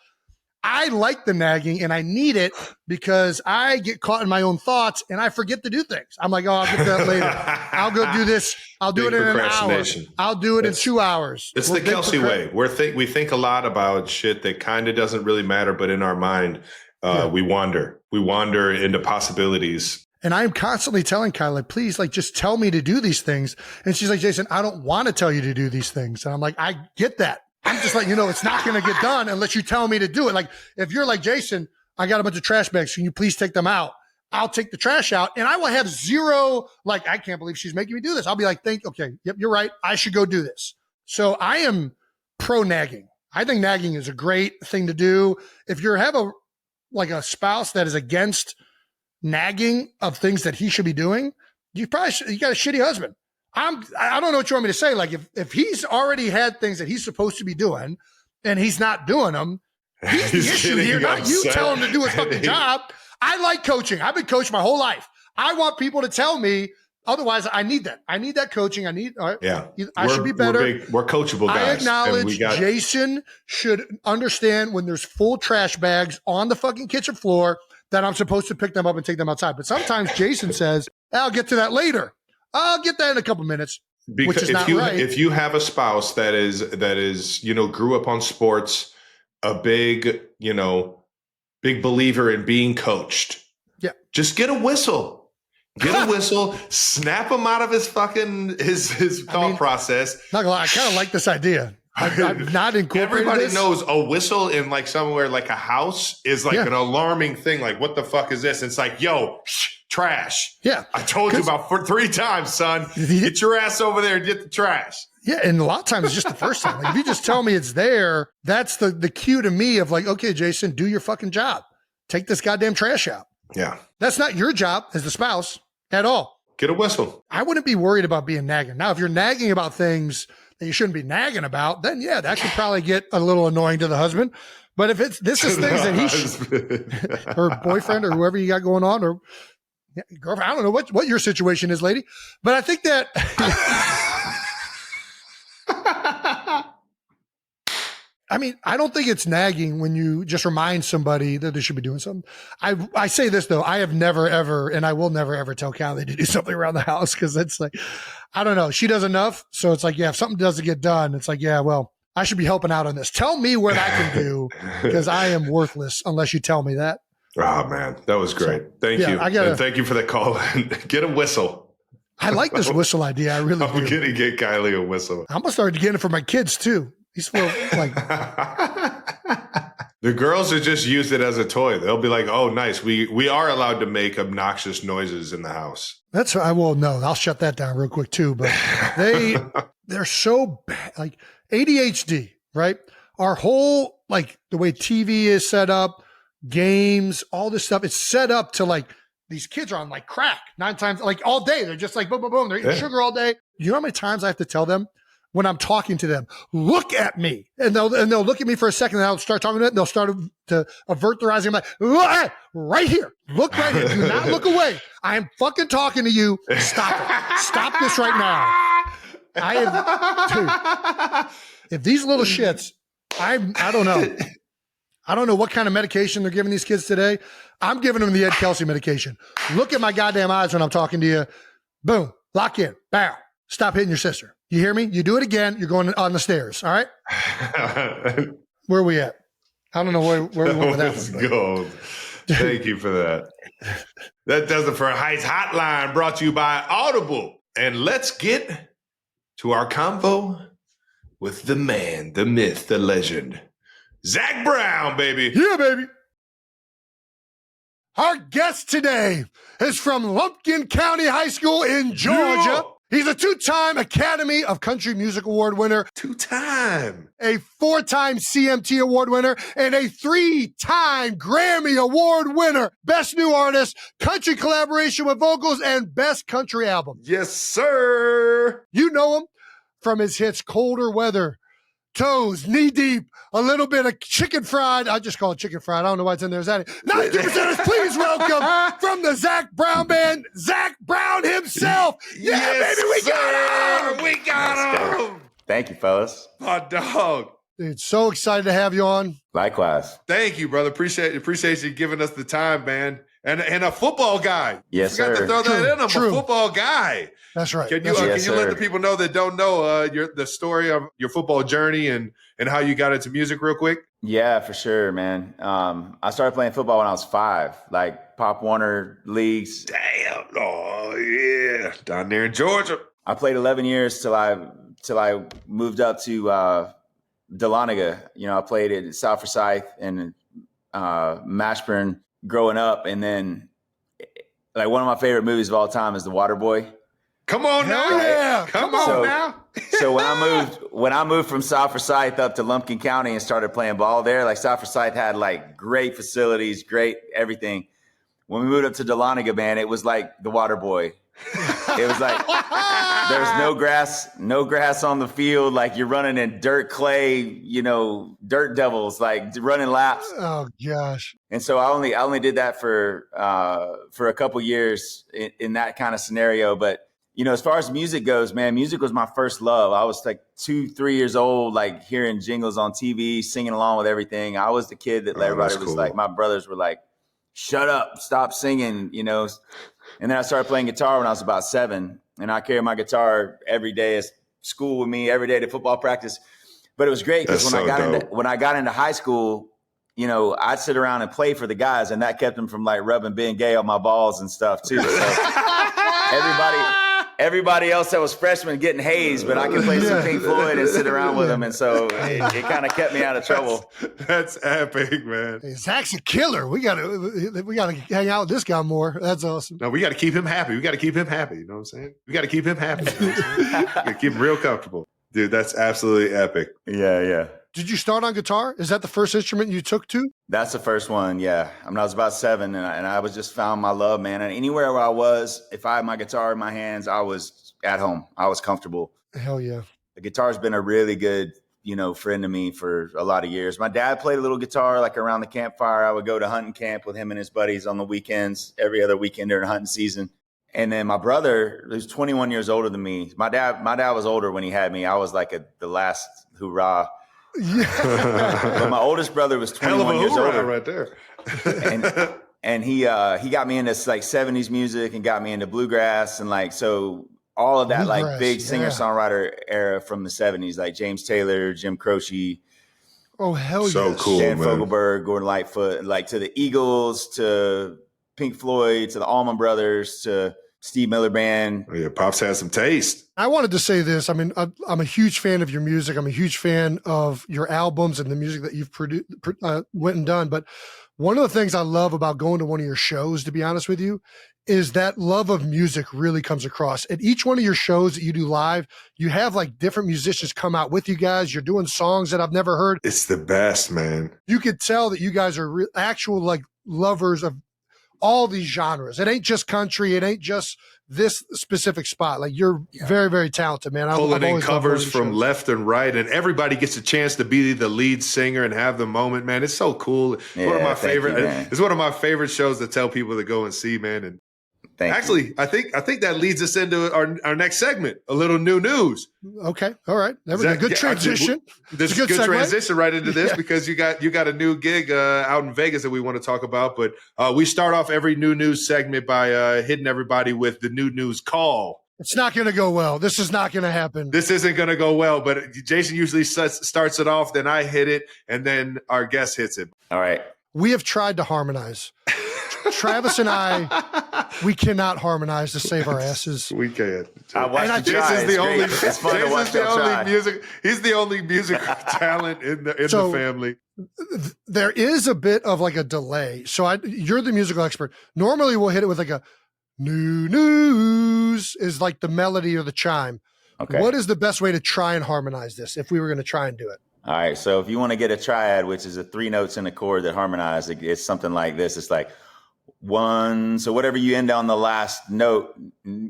I like the nagging and I need it because I get caught in my own thoughts and I forget to do things. I'm like, oh, I'll get that later. I'll go do this. I'll do it in an hour. I'll do it in 2 hours. It's the Kelce way. We think a lot about shit that kind of doesn't really matter, but in our mind, we wander. We wander into possibilities. And I'm constantly telling Kylie, please, like, just tell me to do these things. And she's like, Jason, I don't want to tell you to do these things. And I'm like, I get that. I'm just letting you know it's not going to get done unless you tell me to do it. Like, if you're like, Jason, I got a bunch of trash bags. Can you please take them out? I'll take the trash out and I will have zero, like, I can't believe she's making me do this. I'll be like, okay, yep, you're right. I should go do this. So I am pro-nagging. I think nagging is a great thing to do. If you have a spouse that is against nagging of things that he should be doing, you got a shitty husband. I don't know what you want me to say. Like if he's already had things that he's supposed to be doing and he's not doing them, he's the issue here, not you telling him to do his fucking job. I like coaching. I've been coached my whole life. I want people to tell me. Otherwise, I need that. I need that coaching. I should be better. We're coachable guys. I acknowledge Jason should understand when there's full trash bags on the fucking kitchen floor that I'm supposed to pick them up and take them outside. But sometimes Jason says, I'll get to that later. I'll get that in a couple minutes. Because which is not right. If you have a spouse that is, grew up on sports, a big believer in being coached. Yeah. Just get a whistle. Get a whistle, snap him out of his fucking his thought process. Not gonna lie, I kind of like this idea. I've not incorporated Everybody this. knows a whistle in like somewhere like a house is like an alarming thing. Like, what the fuck is this? And it's like, yo, trash. Yeah. I told you about 3 times, son. Get your ass over there and get the trash. Yeah, and a lot of times it's just the first time. Like, if you just tell me it's there, that's the cue to me of like, okay, Jason, do your fucking job. Take this goddamn trash out. Yeah. That's not your job as the spouse at all. Get a whistle. I wouldn't be worried about being nagging. Now, if you're nagging about things that you shouldn't be nagging about, then yeah, that could probably get a little annoying to the husband. But if this is things that he or boyfriend or whoever you got going on, or girlfriend, I don't know what your situation is, lady. But I think that I mean, I don't think it's nagging when you just remind somebody that they should be doing something. I say this though, I have never ever, and I will never ever tell Kylie to do something around the house because it's like, I don't know, she does enough. So it's like, yeah, if something doesn't get done, it's like, yeah, well, I should be helping out on this. Tell me what I can do because I am worthless unless you tell me that. Oh man, that was great. Thank you. And thank you for the call. Get a whistle. I like this whistle idea. I really do. I'm going to get Kylie a whistle. I'm going to start getting it for my kids too. These feel like the girls will just use it as a toy. They'll be like, "Oh, nice. We are allowed to make obnoxious noises in the house." That's I will know. I'll shut that down real quick too. But they're so bad. Like ADHD, right? Our whole like the way TV is set up, games, all this stuff. It's set up to like these kids are on like crack 9 times, like all day. They're just like boom, boom, boom. They're eating sugar all day. You know how many times I have to tell them? When I'm talking to them, look at me, and they'll look at me for a second, and I'll start talking to them. They'll start to avert their eyes. I'm like, right here, look right here. Do not look away. I am fucking talking to you. Stop it. Stop this right now. Dude, if these little shits, I don't know. I don't know what kind of medication they're giving these kids today. I'm giving them the Ed Kelce medication. Look at my goddamn eyes when I'm talking to you. Boom, lock in, bow. Stop hitting your sister. You hear me? You do it again, you're going on the stairs. All right? Where are we at? I don't know where we went with that. Let's go. Thank you for that. That does it for Heights Hotline, brought to you by Audible. And let's get to our convo with the man, the myth, the legend, Zac Brown, baby. Yeah, baby. Our guest today is from Lumpkin County High School in Georgia. Yeah. He's a 2-time Academy of Country Music Award winner. 2-time. A 4-time CMT Award winner. And a 3-time Grammy Award winner. Best New Artist, Country Collaboration with Vocals, and Best Country Album. Yes, sir. You know him from his hits Colder Weather, Toes, Knee Deep, a little bit of Chicken Fried. I just call it Chicken Fried. I don't know why it's in there. Is that it? 92%ers, please welcome from the Zac Brown Band, Zac Brown himself. Yeah, yes, baby, we sir. got him. We got him. Thank you, fellas. My dog. Dude, so excited to have you on. Likewise. Thanate you, brother. Appreciate you giving us the time, man. And a football guy. Yes, sir. sir. To throw that in. I'm a football guy. That's right. Can you let the people know that don't know the story of your football journey and how you got into music real quick? Yeah, for sure, man. I started playing football when I was 5, like Pop Warner leagues. Damn. Oh, yeah. Down there in Georgia. I played 11 years till I moved up to Dahlonega. You know, I played at South Forsyth and Mashburn growing up. And then, like, one of my favorite movies of all time is The Waterboy. Come on now. Yeah. Come on now. So when I moved from South Forsyth up to Lumpkin County and started playing ball there, like South Forsyth had like great facilities, great everything. When we moved up to Dahlonega, man, it was like The Waterboy. It was like there's no grass on the field. Like you're running in dirt clay, you know, dirt devils, like running laps. Oh gosh. And so I only did that for a couple years in that kind of scenario. But you know, as far as music goes, man, music was my first love. I was like 2-3 years old, like hearing jingles on TV, singing along with everything. I was the kid that everybody was like, my brothers were like, shut up, stop singing, you know. And then I started playing guitar when I was about 7. And I carried my guitar every day at school with me, every day to football practice. But it was great because when I got into high school, you know, I'd sit around and play for the guys, and that kept them from like rubbing being gay on my balls and stuff too. So everybody else that was freshmen getting hazed, but I could play some Pink Floyd and sit around with them. And so it kind of kept me out of trouble. That's epic, man. Hey, Zach's a killer. We gotta hang out with this guy more. That's awesome. No, we got to keep him happy. We got to keep him happy. You know what I'm saying? We got to keep him happy. We got to keep him real comfortable. Dude, that's absolutely epic. Yeah. Did you start on guitar? Is that the first instrument you took to? That's the first one, yeah. I mean, I was about 7, and I was just found my love, man. And anywhere where I was, if I had my guitar in my hands, I was at home. I was comfortable. Hell yeah. The guitar's been a really good, you know, friend to me for a lot of years. My dad played a little guitar, like around the campfire. I would go to hunting camp with him and his buddies on the weekends, every other weekend during hunting season. And then my brother, who's 21 years older than me, my dad was older when he had me. I was like the last hoorah. Yeah. But my oldest brother was 21 years older right there. and he got me into like 70s music and got me into bluegrass, and like so all of that bluegrass, like big singer-songwriter era from the 70s, like James Taylor, Jim Croce. Oh hell yeah. So cool, Dan man. Fogelberg, Gordon Lightfoot, like to the Eagles, to Pink Floyd, to the Allman Brothers, to Steve Miller Band. Oh, yeah, Pops has some taste. I wanted to say this. I mean, I'm a huge fan of your music. I'm a huge fan of your albums and the music that you've went and done. But one of the things I love about going to one of your shows, to be honest with you, is that love of music really comes across. At each one of your shows that you do live, you have like different musicians come out with you guys. You're doing songs that I've never heard. It's the best, man. You could tell that you guys are actual like lovers of all these genres. It ain't just country. It ain't just this specific spot. Like you're very, very talented, man. Pulling in covers from left and right, and everybody gets a chance to be the lead singer and have the moment, man. It's so cool. Yeah, one of my favorite. It's one of my favorite shows to tell people to go and see, man. And actually, I think that leads us into our next segment, a little new news. Okay, all right. There we go. Good transition. This is a good transition right into this because you got a new gig out in Vegas that we want to talk about. But we start off every new news segment by hitting everybody with the new news call. It's not going to go well. This is not going to happen. This isn't going to go well, but Jason usually starts it off, then I hit it, and then our guest hits it. All right. We have tried to harmonize. Travis and I, we cannot harmonize to save our asses. We can't. Jason's the only. It's fun to watch them try. He's the only music talent in the family. There is a bit of like a delay. So you're the musical expert. Normally we'll hit it with like a new news is like the melody or the chime. Okay. What is the best way to try and harmonize this if we were going to try and do it? All right. So if you want to get a triad, which is 3 notes in a chord that harmonize, it's something like this. It's like 1. So whatever you end on the last note.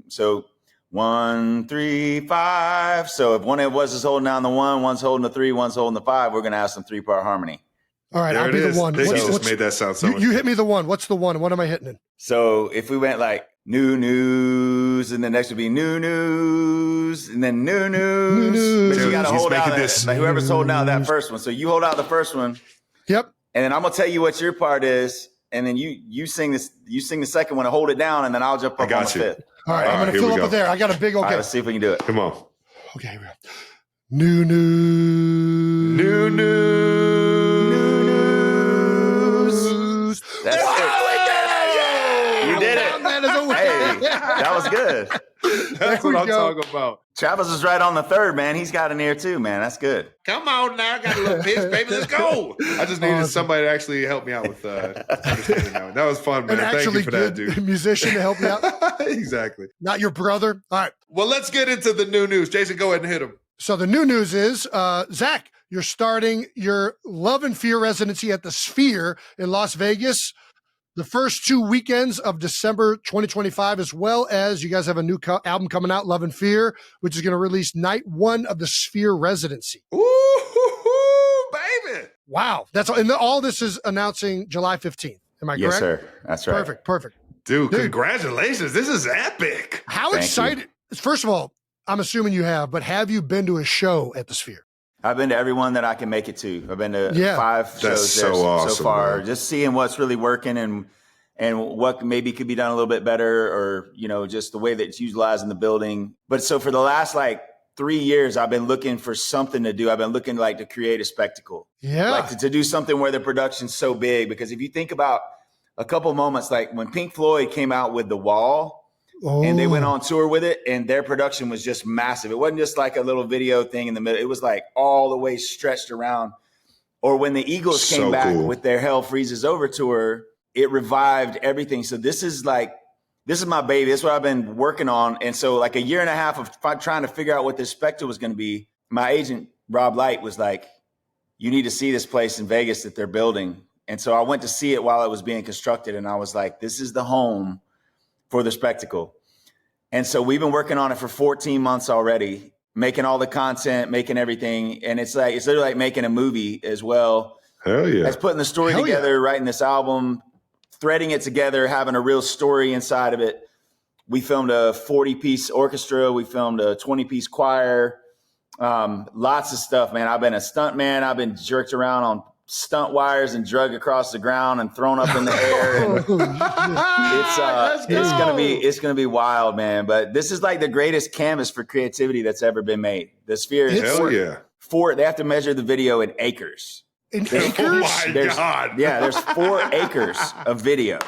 So 1, 3, 5. So if one of us is holding down the 1, one's holding the 3, one's holding the 5, we're going to have some 3-part harmony. All right. I'll be the 1. You just made that sound so much. You hit me the 1. What's the 1? What am I hitting in? So if we went like new news, and the next would be new news, and then new news. But you got to hold out like whoever's holding out that first one. So you hold out the first one. Yep. And then I'm gonna tell you what your part is, and then you sing this. You sing the second one and hold it down, and then I'll jump up on the fifth. All right. I'm gonna fill up with there. I got a big okay. All right, let's see if we can do it. Come on. Okay. Here we go. New news. New news. New news. That's it. You did it. found that as a win. Hey, that was good. That's what I'm talking about. Travis is right on the third, man. He's got an ear too, man. That's good. Come on now, got a little pitch, baby. Let's go. I just needed somebody to actually help me out with understanding that one. That was fun, man. Thank you for that, dude. Musician to help you out. Exactly. Not your brother. All right. Well, let's get into the new news. Jason, go ahead and hit him. So the new news is, Zach, you're starting your Love and Fear residency at the Sphere in Las Vegas the first 2 weekends of December 2025, as well as you guys have a new album coming out, Love and Fear, which is going to release night 1 of the Sphere residency. Ooh, baby. Wow. That's all. And all this is announcing July 15th. Am I correct? Yes, sir. That's right. Perfect. Dude, congratulations. This is epic. How excited. First of all, I'm assuming you have, but have you been to a show at the Sphere? I've been to every one that I can make it to. I've been to 5 shows so there awesome, so far. man. Just seeing what's really working and what maybe could be done a little bit better, or just the way that it's utilized in the building. But so for the last 3 years, I've been looking for something to do. I've been looking to create a spectacle. Yeah. To do something where the production's so big. Because if you think about a couple moments, like when Pink Floyd came out with The Wall, and they went on tour with it, and their production was just massive. It wasn't just like a little video thing in the middle. It was all the way stretched around. Or when the Eagles came back with their Hell Freezes Over tour, it revived everything. So this is my baby. This is what I've been working on. And so a year and a half of trying to figure out what this spectacle was going to be, my agent, Rob Light, was like, you need to see this place in Vegas that they're building. And so I went to see it while it was being constructed. And I was like, this is the home for the spectacle. And so we've been working on it for 14 months already, making all the content, making everything. And it's literally like making a movie as well. Hell yeah. As putting the story together, writing this album, threading it together, having a real story inside of it. We filmed a 40-piece orchestra. We filmed a 20-piece choir. Lots of stuff, man. I've been a stunt man. I've been jerked around on stunt wires and drug across the ground and thrown up in the air. And it's gonna be wild, man. But this is the greatest canvas for creativity that's ever been made. The Sphere is they have to measure the video in acres. In acres? Oh my God. Yeah, there's 4 acres of video.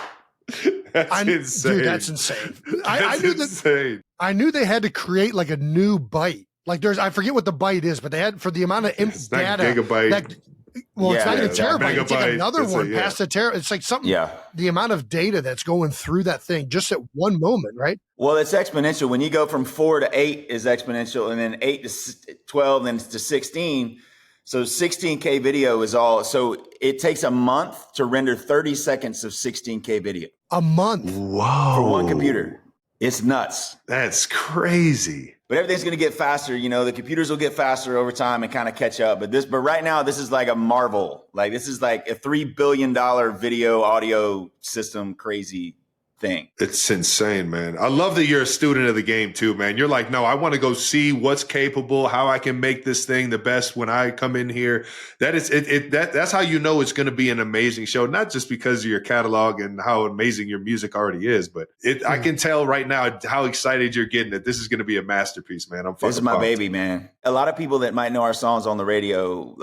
That's insane. Dude, that's insane. Insane. I knew they had to create a new byte. I forget what the byte is, but they had, for the amount of it's data. Gigabyte. It's not even terabyte. It's megabyte. another one past the terabyte. It's something. Yeah. The amount of data that's going through that thing just at one moment, right? Well, it's exponential. When you go from 4 to 8 is exponential, and then 8 to 12, then to 16. So 16K video is all. So it takes a month to render 30 seconds of 16K video. A month. Whoa. For one computer. It's nuts. That's crazy. But everything's going to get faster. The computers will get faster over time and kind of catch up. But right now, this is like a marvel. This is like a $3 billion video audio system, crazy thing. It's insane, man. I love that you're a student of the game too, man. You're like, no, I want to go see what's capable, how I can make this thing the best when I come in here. That's how you know it's going to be an amazing show, not just because of your catalog and how amazing your music already is, but I can tell right now how excited you're getting that this is going to be a masterpiece, man. This is my baby, man. A lot of people that might know our songs on the radio,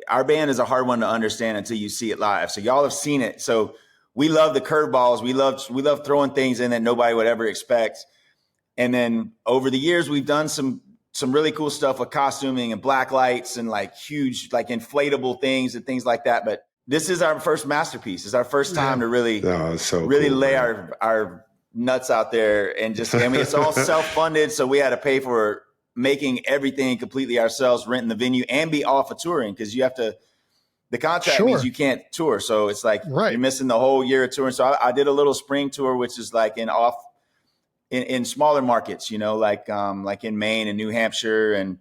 our band is a hard one to understand until you see it live. So y'all have seen it. So we love the curveballs. We love throwing things in that nobody would ever expect. And then over the years, we've done some really cool stuff with costuming and black lights and huge inflatable things and things like that. But this is our first masterpiece. It's our first time to really lay our nuts out there and it's all self-funded. So we had to pay for making everything completely ourselves, renting the venue, and be off of touring because you have to. The contract means you can't tour. So it's you're missing the whole year of touring. So I did a little spring tour, which is in smaller markets, like in Maine and New Hampshire and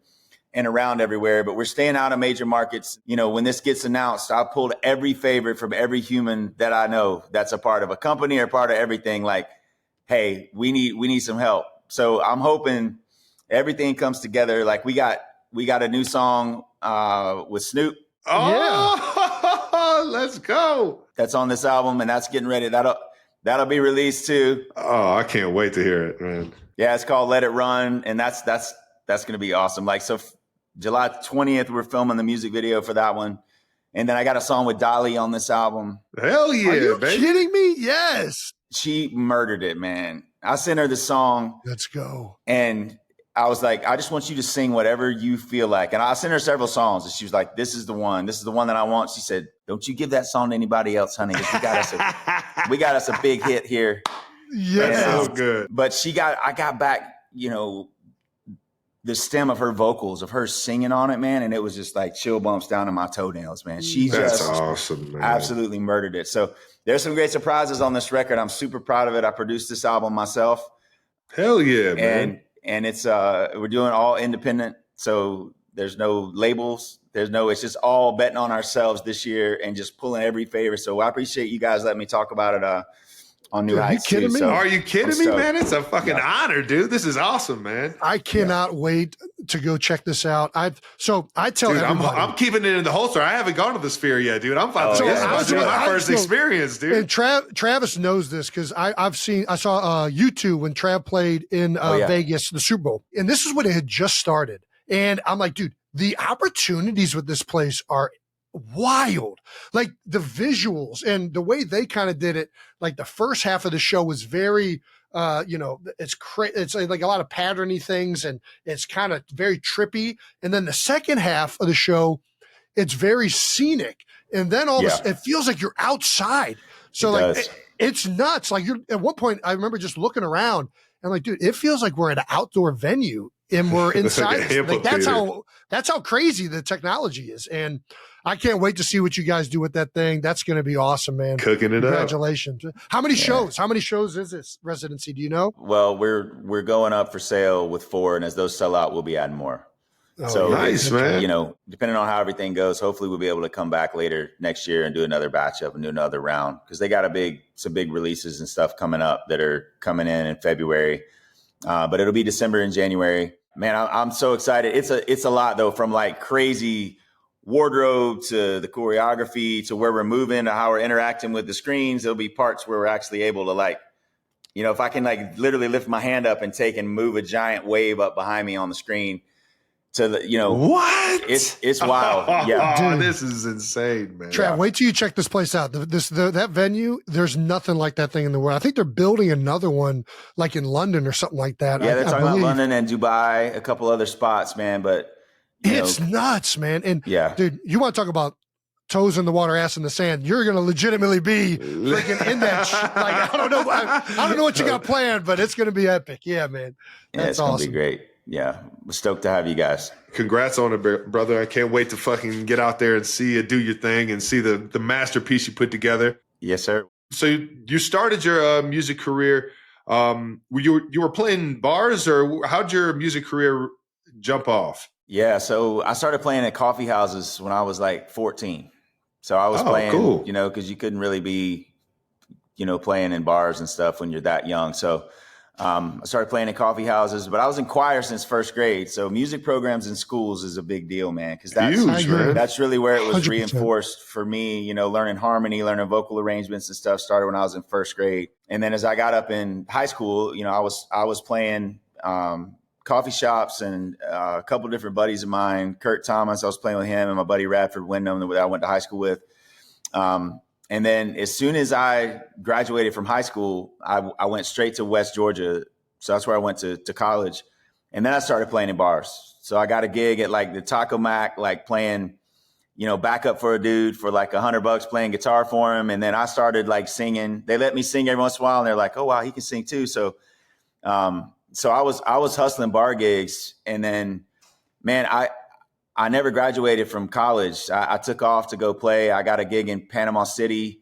around everywhere. But we're staying out of major markets. When this gets announced, I pulled every favorite from every human that I know that's a part of a company or part of everything. Hey, we need some help. So I'm hoping everything comes together. We got a new song with Snoop. Oh, yeah. Let's go. That's on this album, and that's getting ready. That'll be released too. Oh, I can't wait to hear it, man. Yeah, it's called Let It Run, and that's going to be awesome. July 20th, we're filming the music video for that one. And then I got a song with Dolly on this album. Hell yeah, Are you baby. kidding me? Yes. she murdered it, man. I sent her the song. Let's go. And I was like, I just want you to sing whatever you feel like. And I sent her several songs, and she was like, this is the one. This is the one that I want. She said, don't you give that song to anybody else, honey. We got us a big hit here. Yeah. So good. But I got back, you know, the stem of her vocals, of her singing on it, man. And it was just like chill bumps down to my toenails, man. That's awesome, man. Absolutely murdered it. So there's some great surprises on this record. I'm super proud of it. I produced this album myself. Hell yeah, man. And it's we're doing all independent, so there's no labels, it's just all betting on ourselves this year and just pulling every favor. So I appreciate you guys letting me talk about it on New Heights. Are you kidding me? So Are you kidding me, man? It's a fucking honor, dude. This is awesome, man. I cannot wait to go check this out. I tell everybody. I'm keeping it in the holster. I haven't gone to the Sphere yet, dude. I'm finally my first experience, dude. And Travis knows this because I saw U2 when Trav played in Vegas, the Super Bowl, and this is when it had just started. And I'm like, dude, the opportunities with this place are wild. Like the visuals and the way they kind of did it. Like the first half of the show was very, it's like a lot of patterny things and it's kind of very trippy. And then the second half of the show, it's very scenic. And then it feels like you're outside. So it's nuts. Like at one point, I remember just looking around and like, dude, it feels like we're at an outdoor venue and we're inside. Like that's how crazy the technology is. And I can't wait to see what you guys do with that thing. That's going to be awesome, man. Cooking it Congratulations. How many shows? How many shows is this Residency? Do you know? Well, we're going up for sale with 4, and as those sell out, we'll be adding more. So nice, man. You know, depending on how everything goes, hopefully we'll be able to come back later next year and do another batch up and do another round because they got some big releases and stuff coming up that are coming in February. But it'll be December and January. Man, I'm so excited. It's a lot though, from like crazy wardrobe to the choreography to where we're moving to how we're interacting with the screens. There'll be parts where we're actually able to like, you know, if I can like literally lift my hand up and take and move a giant wave up behind me on the screen to the, you know, what? It's wild. Yeah. Dude, this is insane, man. Trav, wait till you check this place out. That venue, there's nothing like that thing in the world. I think they're building another one like in London or something like that. Yeah, they're talking about London and Dubai, a couple other spots, man, but it's nuts, man. And dude, you want to talk about toes in the water, ass in the sand. You're going to legitimately be freaking in that. Like, I don't know what you got planned, but it's going to be epic. Yeah, man. That's it's awesome. Going to be great. Yeah. We're stoked to have you guys. Congrats on it, brother. I can't wait to fucking get out there and see you do your thing and see the masterpiece you put together. Yes, sir. So you started your music career. You were playing bars, or how'd your music career jump off? Yeah, so I started playing at coffee houses when I was like 14. So I was playing, you know, because you couldn't really be, you know, playing in bars and stuff when you're that young. So I started playing in coffee houses, but I was in choir since first grade. So music programs in schools is a big deal, man, because that's really where it was 100%. Reinforced for me, you know, learning harmony, learning vocal arrangements and stuff started when I was in first grade. And then as I got up in high school, you know, I was playing coffee shops and a couple different buddies of mine, Kurt Thomas, I was playing with him, and my buddy Radford Wyndham that I went to high school with. And then as soon as I graduated from high school, I went straight to West Georgia. So that's where I went to college. And then I started playing in bars. So I got a gig at like the Taco Mac, like playing, you know, backup for a dude for like $100 playing guitar for him. And then I started like singing. They let me sing every once in a while, and they're like, oh, wow, he can sing too. So I was hustling bar gigs, and then, man, I never graduated from college. I took off to go play. I got a gig in Panama City.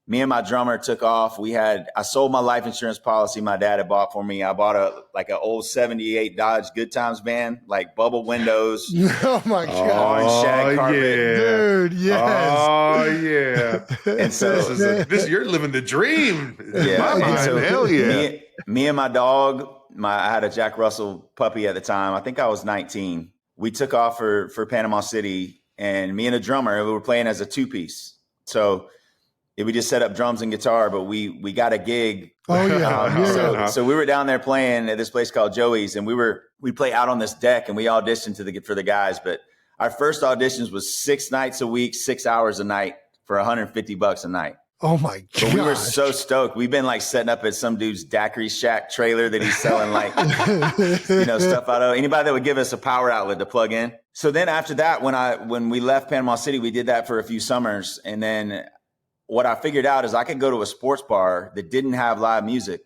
Me and my drummer took off. I sold my life insurance policy my dad had bought for me. I bought an old 78 Dodge Good Times van, like bubble windows. Oh my God. Orange shag carpet. Yeah. Dude, yes. Oh yeah. And so you're living the dream. Yeah. My mind. So hell yeah. Me and my dog, I had a Jack Russell puppy at the time. I think I was 19. We took off for Panama City, and me and a drummer, we were playing as a 2-piece. So we just set up drums and guitar, but we got a gig. Oh yeah. So we were down there playing at this place called Joey's, and we play out on this deck, and we auditioned for the guys. But our first auditions was 6 nights a week, 6 hours a night for $150 a night. Oh my god! But we were so stoked. We've been like setting up at some dude's daiquiri shack trailer that he's selling like, stuff out of. Anybody that would give us a power outlet to plug in. So then after that, when we left Panama City, we did that for a few summers. And then what I figured out is I could go to a sports bar that didn't have live music,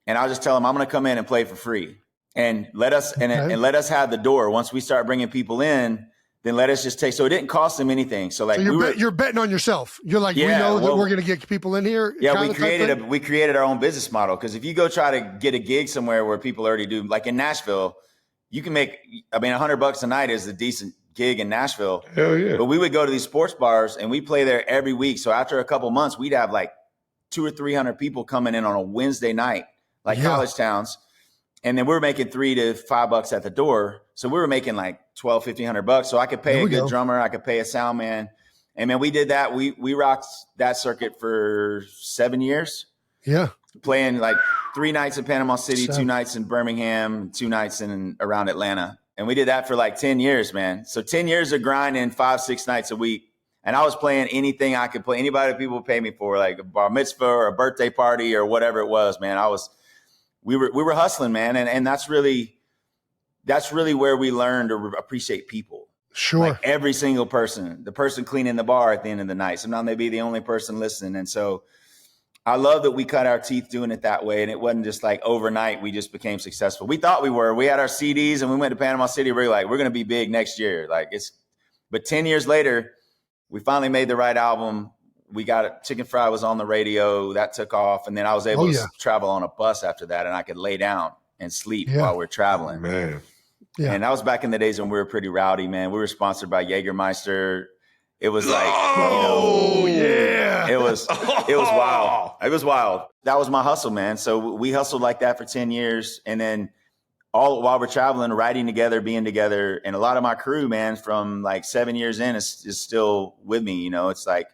and I'll just tell them I'm going to come in and play for free, and let us and let us have the door. Once we start bringing people in, then let us just take. So it didn't cost them anything. So like you're betting on yourself. You're like, we know that we're going to get people in here. Yeah, we created our own business model, because if you go try to get a gig somewhere where people already do, like in Nashville, you can make, $100 a night is a decent gig in Nashville. Hell yeah. But we would go to these sports bars and we play there every week. So after a couple months, we'd have like 200 or 300 people coming in on a Wednesday night, like college towns. And then we were making $3 to $5 at the door. So we were making like $1,200, $1,500. So I could pay a good drummer. I could pay a sound man. And man, we did that. We rocked that circuit for 7 years. Yeah. Playing like 3 nights in Panama City, 2 nights in Birmingham, 2 nights in around Atlanta. And we did that for like 10 years, man. So 10 years of grinding 5-6 nights a week. And I was playing anything I could play, anybody that people would pay me for, like a bar mitzvah or a birthday party or whatever it was, man. We were hustling, man. And that's really where we learned to appreciate people. Sure. Like every single person, the person cleaning the bar at the end of the night. Sometimes they'd be the only person listening. And so I love that we cut our teeth doing it that way. And it wasn't just like overnight we just became successful. We thought we were. We had our CDs and we went to Panama City. We were like, we're going to be big next year. But 10 years later, we finally made the right album. We got it. Chicken Fried was on the radio. That took off. And then I was able to travel on a bus after that. And I could lay down and sleep while we're traveling. Man. Yeah. And that was back in the days when we were pretty rowdy, man. We were sponsored by Jägermeister. It was like, it was wild. It was wild. That was my hustle, man. So we hustled like that for 10 years. And then all while we're traveling, writing together, being together. And a lot of my crew, man, from like 7 years in is still with me. It's like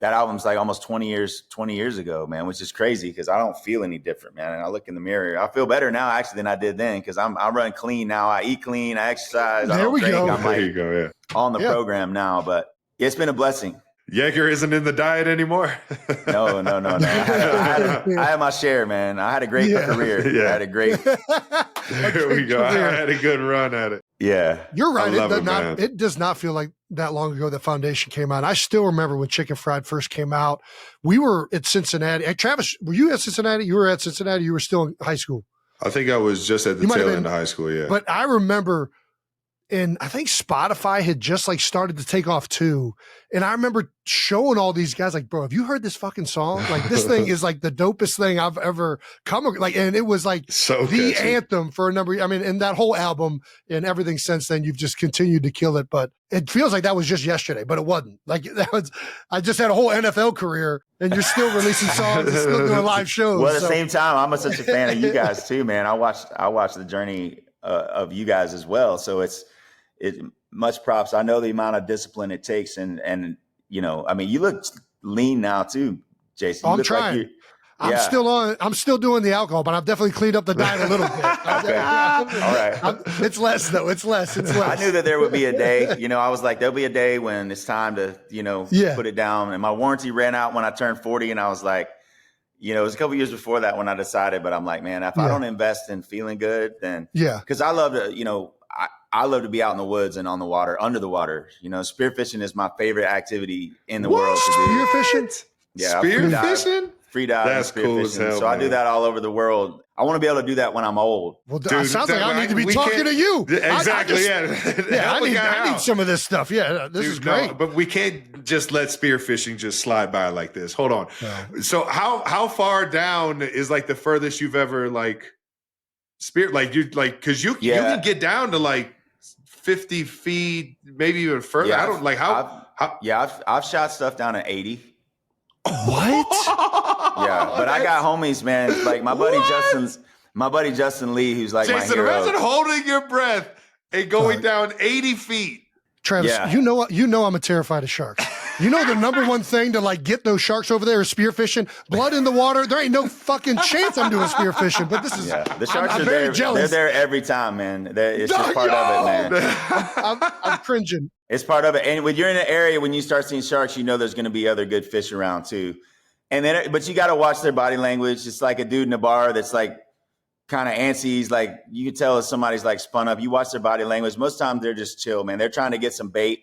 that album's like almost 20 years ago, man, which is crazy because I don't feel any different, man. And I look in the mirror. I feel better now actually than I did then because I'm running clean now. I eat clean. I exercise. I don't drink. I'm like on the program now, but it's been a blessing. Jaeger isn't in the diet anymore. No. I had my share, man. I had a great career. Yeah. I had a great. There we go. I had a good run at it. Yeah. You're right. It does not feel like that long ago that Foundation came out. I still remember when Chicken Fried first came out. We were at Cincinnati. Hey, Travis, were you at Cincinnati? You were at Cincinnati. You were still in high school. I think I was just at the tail end of high school. Yeah. But I remember, and I think Spotify had just like started to take off too. And I remember showing all these guys like, bro, have you heard this fucking song? Like this thing is like the dopest thing I've ever and it was like the anthem for a number. And that whole album and everything since then, you've just continued to kill it. But it feels like that was just yesterday, but it wasn't. I just had a whole NFL career and you're still releasing songs and still doing live shows. Well, at the same time, I'm such a fan of you guys too, man. I watched the journey of you guys as well. So it's much props. I know the amount of discipline it takes, and you look lean now too, Jason. I'm trying. I'm still doing the alcohol, but I've definitely cleaned up the diet a little bit. Okay. All right. It's less though. It's less. I knew that there would be a day, I was like, there'll be a day when it's time to, put it down. And my warranty ran out when I turned 40. And I was like, it was a couple years before that when I decided, but I'm like, man, if I don't invest in feeling good, then because I love to, I love to be out in the woods and on the water, under the water. Spearfishing is my favorite activity in the world to do. Spearfishing? Yeah. Spearfishing? Free dive. That's cool as hell, so man. I do that all over the world. I want to be able to do that when I'm old. Well, dude, sounds like I need to be talking to you. Exactly. I need some of this stuff. Yeah, this is great. No, but we can't just let spearfishing just slide by like this. Hold on. No. So how far down is like the furthest you've ever spear? Because you can get down to 50 feet, maybe even further. Yeah, I don't I've shot stuff down at 80. What? Yeah, but I got homies, man. Like my buddy Justin Lee, who's like Jason, my hero. imagine holding your breath and going down 80 feet. Travis, you know I'm terrified of sharks. You know the number one thing to get those sharks over there is spearfishing. Blood in the water. There ain't no fucking chance I'm doing spearfishing. But this is the sharks I'm are very there. jealous. They're there every time, man. It's just part of it, man. I'm cringing. It's part of it. And when you're in an area when you start seeing sharks, there's going to be other good fish around too. And then, but you got to watch their body language. It's like a dude in a bar that's like kind of antsy. He's like, you can tell if somebody's like spun up. You watch their body language. Most times they're just chill, man. They're trying to get some bait.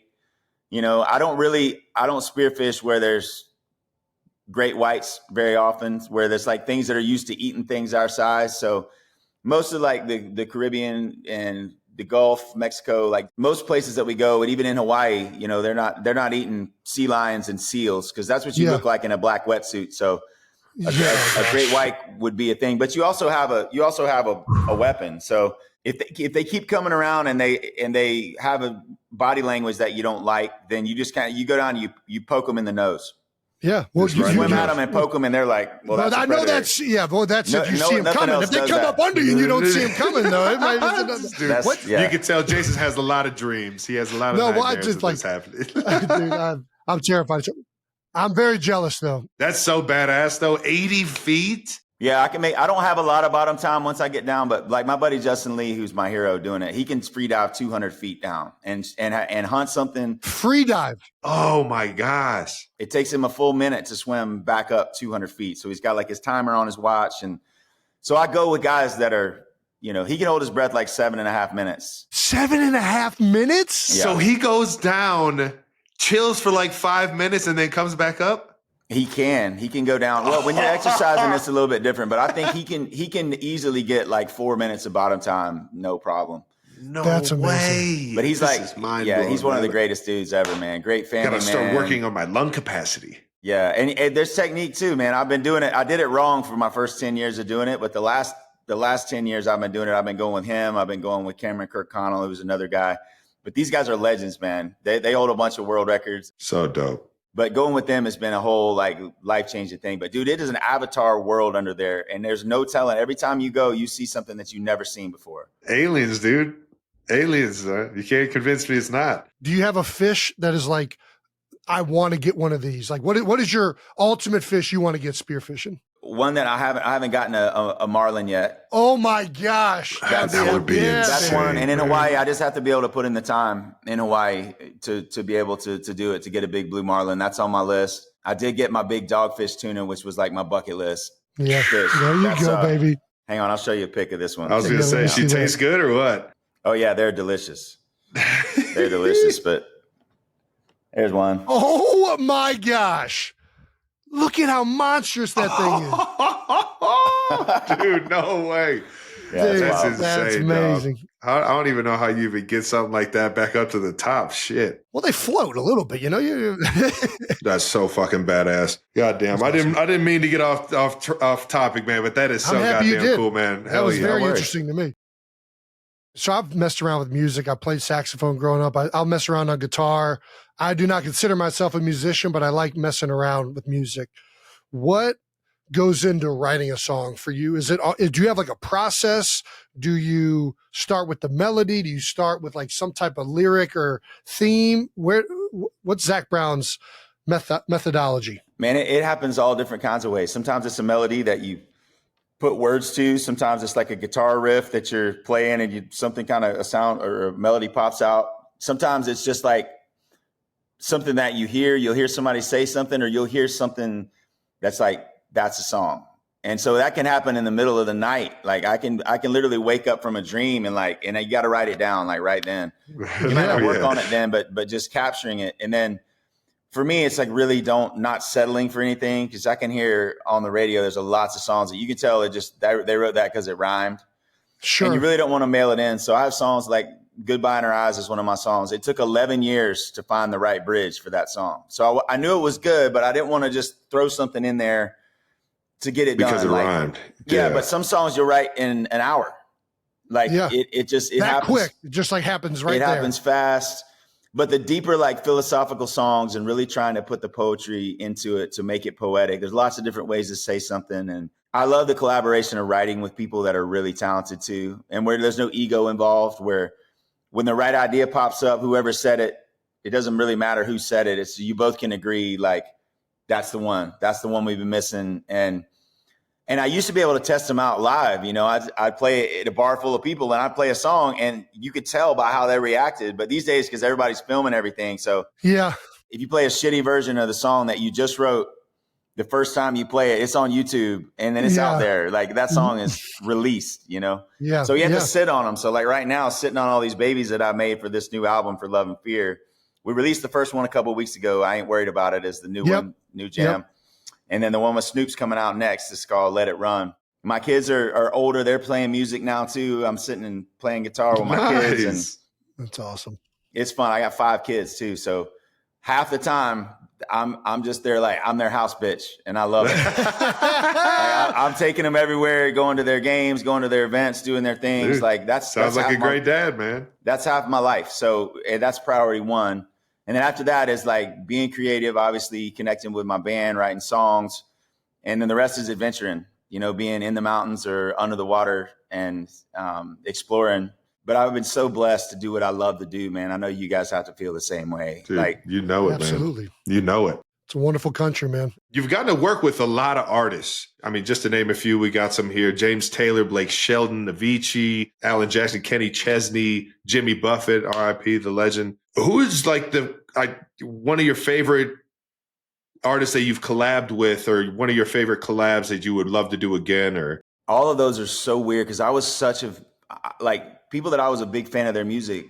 You know, I don't spearfish where there's great whites very often, where there's like things that are used to eating things our size. So most of like the Caribbean and the Gulf, Mexico, like most places that we go, and even in Hawaii, you know, they're not eating sea lions and seals because that's what you look like in a black wetsuit. So a great white would be a thing, but you also have a weapon. So if they keep coming around and they have a body language that you don't like, then you just you go down, you poke them in the nose. Yeah, well, you swim at them and poke them, and they're like, "Well, that's I know that's that's if you see them coming. If they come up under you, you don't see them coming though. You can tell Jason has a lot of dreams. He has a lot of nightmares of this happening. Dude, I'm terrified. I'm very jealous though. That's so badass though. 80 feet. Yeah, I don't have a lot of bottom time once I get down, but like my buddy Justin Lee, who's my hero doing it, he can free dive 200 feet down and hunt something. Free dive. Oh my gosh. It takes him a full minute to swim back up 200 feet. So he's got like his timer on his watch. And so I go with guys that are, you know, he can hold his breath like 7.5 minutes. 7.5 minutes? Yeah. So he goes down, chills for like 5 minutes and then comes back up? He can go down. Well, when you're exercising, it's a little bit different, but I think he can easily get like 4 minutes of bottom time. No problem. No, that's amazing. But he's he's one of the greatest dudes ever, man. Great family, man. Gotta start working on my lung capacity. Yeah. And there's technique too, man. I've been doing it. I did it wrong for my first 10 years of doing it, but the last 10 years I've been doing it. I've been going with him. I've been going with Cameron Kirkconnell, who was another guy, but these guys are legends, man. They hold a bunch of world records. So dope. But going with them has been a whole like life-changing thing. But dude, it is an avatar world under there. And there's no telling. Every time you go, you see something that you've never seen before. Aliens, dude. Aliens. You can't convince me it's not. Do you have a fish that is like, I want to get one of these? Like what is your ultimate fish you want to get spearfishing? One that I haven't gotten a marlin yet. Oh my gosh. That would be insane. That's one. And in Hawaii, I just have to be able to put in the time in Hawaii to be able to do it, to get a big blue marlin. That's on my list. I did get my big dogfish tuna, which was like my bucket list. Yeah. Fish. There you go, baby. Hang on, I'll show you a pic of this one. I was going to say, she tastes good or what? Oh yeah, they're delicious. They're delicious, but there's one. Oh my gosh. Look at how monstrous that thing is. Dude, no way. Yeah, that's insane. That's amazing. I don't even know how you even get something like that back up to the top. Shit. Well, they float a little bit, you know. That's so fucking badass. God damn. I didn't mean to get off topic, man, but that is so goddamn cool, man. That was very interesting to me. So I've messed around with music. I played saxophone growing up. I'll mess around on guitar. I do not consider myself a musician, but I like messing around with music. What goes into writing a song for you? Do you have like a process? Do you start with the melody? Do you start with like some type of lyric or theme? What's Zac Brown's methodology? Man, it happens all different kinds of ways. Sometimes it's a melody that you put words to. Sometimes it's like a guitar riff that you're playing and something kind of a sound or a melody pops out. Sometimes it's just like something that you'll hear somebody say something, or you'll hear something that's like, that's a song. And so that can happen in the middle of the night. Like I can literally wake up from a dream and you got to write it down like right then. You might not work on it then, but just capturing it. And then for me, it's like really not settling for anything, because I can hear on the radio, there's lots of songs that you can tell they wrote that because it rhymed. Sure. And you really don't want to mail it in. So I have songs like Goodbye in Our Eyes is one of my songs. It took 11 years to find the right bridge for that song. So I knew it was good, but I didn't want to just throw something in there to get it done. Because it rhymed. Yeah, but some songs you'll write in an hour. Like it happens quick. It just like happens right there. It happens fast. But the deeper like philosophical songs and really trying to put the poetry into it to make it poetic, there's lots of different ways to say something. And I love the collaboration of writing with people that are really talented too, and where there's no ego involved, where when the right idea pops up, whoever said it, it doesn't really matter who said it. It's you both can agree, like, that's the one. That's the one we've been missing. And I used to be able to test them out live. You know, I'd play at a bar full of people and I'd play a song and you could tell by how they reacted. But these days, because everybody's filming everything. So yeah, if you play a shitty version of the song that you just wrote, the first time you play it, it's on YouTube and then it's out there. Like that song is released, you know? Yeah. So you have to sit on them. So like right now, sitting on all these babies that I made for this new album for Love and Fear. We released the first one a couple of weeks ago. I Ain't Worried About It is the new one, new jam. Yep. And then the one with Snoop's coming out next is called Let It Run. My kids are older. They're playing music now too. I'm sitting and playing guitar with my kids. And that's awesome. It's fun. I got 5 kids too. So half the time I'm just there, like I'm their house bitch, and I love it. I'm taking them everywhere, going to their games, going to their events, doing their things. Dude, like sounds like a great dad, man. That's half my life. So that's priority one. And then after that is like being creative, obviously connecting with my band, writing songs, and then the rest is adventuring. You know, being in the mountains or under the water and exploring. But I've been so blessed to do what I love to do, man. I know you guys have to feel the same way. Dude, like you know it, absolutely. Man. You know it. It's a wonderful country, man. You've gotten to work with a lot of artists. I mean, just to name a few, we got some here. James Taylor, Blake Shelton, Avicii, Alan Jackson, Kenny Chesney, Jimmy Buffett, R.I.P., the legend. Who is like one of your favorite artists that you've collabed with, or one of your favorite collabs that you would love to do again? Or all of those are so weird because I was such a people that I was a big fan of their music.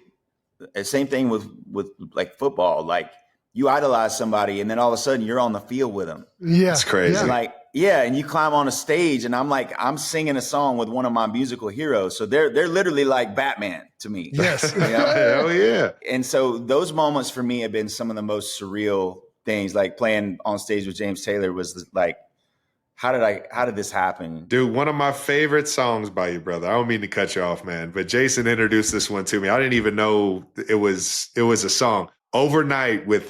Same thing with like football. Like you idolize somebody and then all of a sudden you're on the field with them. Yeah. It's crazy. Yeah. And you climb on a stage and I'm singing a song with one of my musical heroes. So they're literally like Batman to me. Yes. You know? Hell yeah. And so those moments for me have been some of the most surreal things. Like playing on stage with James Taylor was like, how did this happen? Dude, one of my favorite songs by you, brother. I don't mean to cut you off, man, but Jason introduced this one to me. I didn't even know it was a song. Overnight with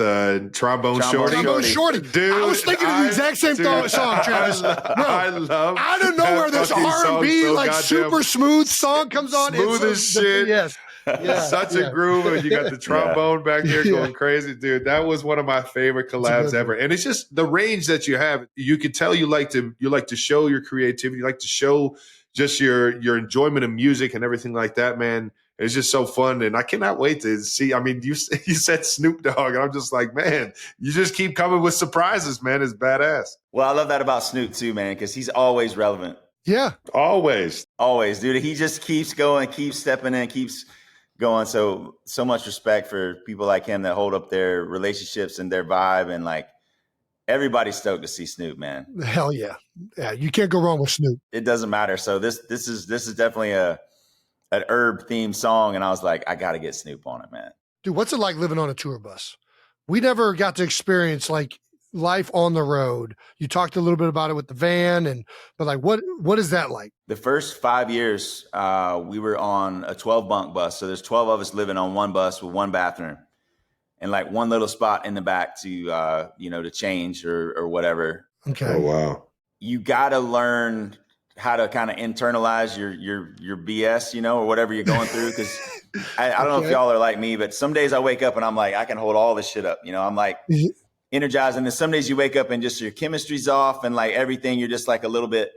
Trombone Shorty. Trombone Shorty. Dude, I was thinking the exact same song, Travis. I love out of nowhere this R&B like super smooth song comes on. Smooth as shit. Yes. Yeah, such a groove, and you got the trombone back there going crazy, dude. That was one of my favorite collabs ever, and it's just the range that you have. You could tell you like to show your creativity, you like to show just your enjoyment of music and everything like that, man. It's just so fun, and I cannot wait to see. I mean, you said Snoop Dogg, and I'm just like, man, you just keep coming with surprises, man. It's badass. Well, I love that about Snoop too, man, because he's always relevant. Yeah, always, dude. He just keeps going, keeps stepping in, keeps going. So much respect for people like him that hold up their relationships and their vibe, and like everybody's stoked to see Snoop, man. Hell yeah, yeah. You can't go wrong with Snoop. It doesn't matter. So this is definitely an herb themed song, and I was like, I got to get Snoop on it, man. Dude, what's it like living on a tour bus? We never got to experience like life on the road. You talked a little bit about it with the van, but like, what is that like? The first 5 years, we were on a 12 bunk bus. So there's 12 of us living on one bus with one bathroom and like one little spot in the back to, to change or whatever. Okay. Oh, wow. You got to learn how to kind of internalize your BS, or whatever you're going through. Cause I don't know if y'all are like me, but some days I wake up and I'm like, I can hold all this shit up. I'm like energized. And then some days you wake up and just your chemistry's off and like everything, you're just like a little bit,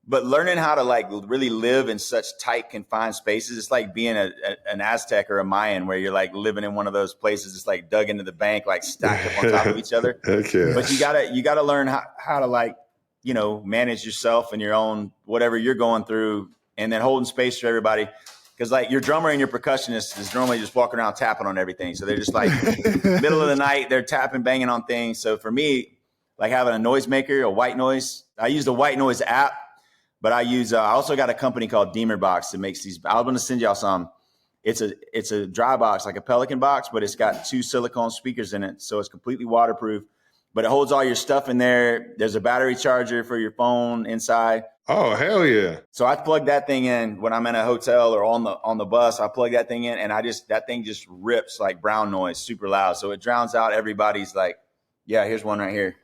but learning how to like really live in such tight confined spaces. It's like being an Aztec or a Mayan where you're like living in one of those places. It's like dug into the bank, like stacked up on top of each other. Okay. But you gotta learn how to like, manage yourself and your own, whatever you're going through, and then holding space for everybody. Cause like your drummer and your percussionist is normally just walking around tapping on everything. So they're just like middle of the night, they're tapping, banging on things. So for me, like having a noisemaker, a white noise, I use the white noise app, but I also got a company called Deemer Box that makes these. I'm going to send y'all some. It's a dry box, like a Pelican box, but it's got 2 silicone speakers in it. So it's completely waterproof, but it holds all your stuff in there. There's a battery charger for your phone inside. Oh, hell yeah. So I plug that thing in when I'm in a hotel or on the bus. I plug that thing in and that thing just rips like brown noise, super loud. So it drowns out everybody's like, yeah, here's one right here.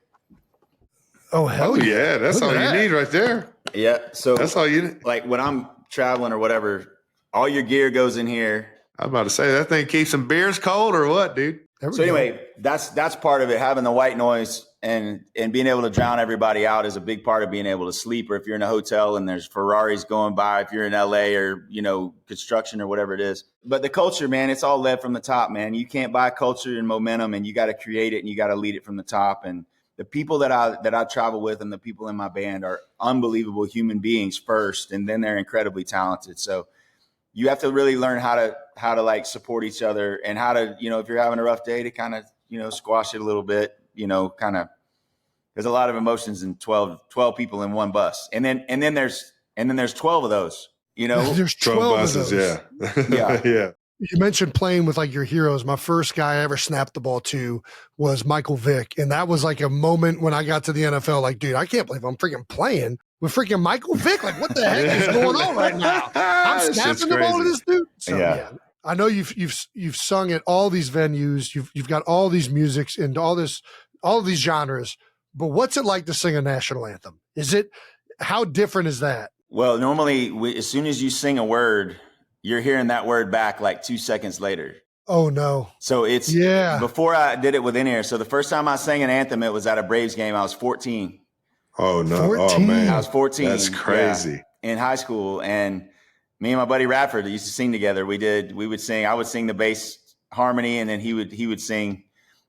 Oh, hell yeah. That's all you need right there. Yeah. So that's all you need. Like when I'm traveling or whatever, all your gear goes in here. I was about to say, that thing keeps some beers cold or what, dude? So anyway, that's part of it. Having the white noise and being able to drown everybody out is a big part of being able to sleep. Or if you're in a hotel and there's Ferraris going by, if you're in LA or, construction or whatever it is. But the culture, man, it's all led from the top, man. You can't buy culture and momentum, and you got to create it and you got to lead it from the top. And the people that I travel with and the people in my band are unbelievable human beings first, and then they're incredibly talented. So you have to really learn how to like support each other, and how to, if you're having a rough day, to kind of, squash it a little bit, kind of, there's a lot of emotions in 12 people in one bus. And then there's 12 of those, There's 12 buses. of those. Yeah. Yeah. You mentioned playing with like your heroes. My first guy I ever snapped the ball to was Michael Vick. And that was like a moment when I got to the NFL, like, dude, I can't believe I'm freaking playing with freaking Michael Vick. Like, what the heck is going on right now? I'm snapping the ball to this dude. So yeah. I know you've sung at all these venues. You've got all these musics and all of these genres. But what's it like to sing a national anthem? How different is that? Well, normally as soon as you sing a word, you're hearing that word back like 2 seconds later. Oh no. So it's before I did it with in-ear. So the first time I sang an anthem, it was at a Braves game. I was 14. Oh no. 14? Oh man. I was 14. That's crazy. In high school. And me and my buddy Radford used to sing together. I would sing the bass harmony, and then he would sing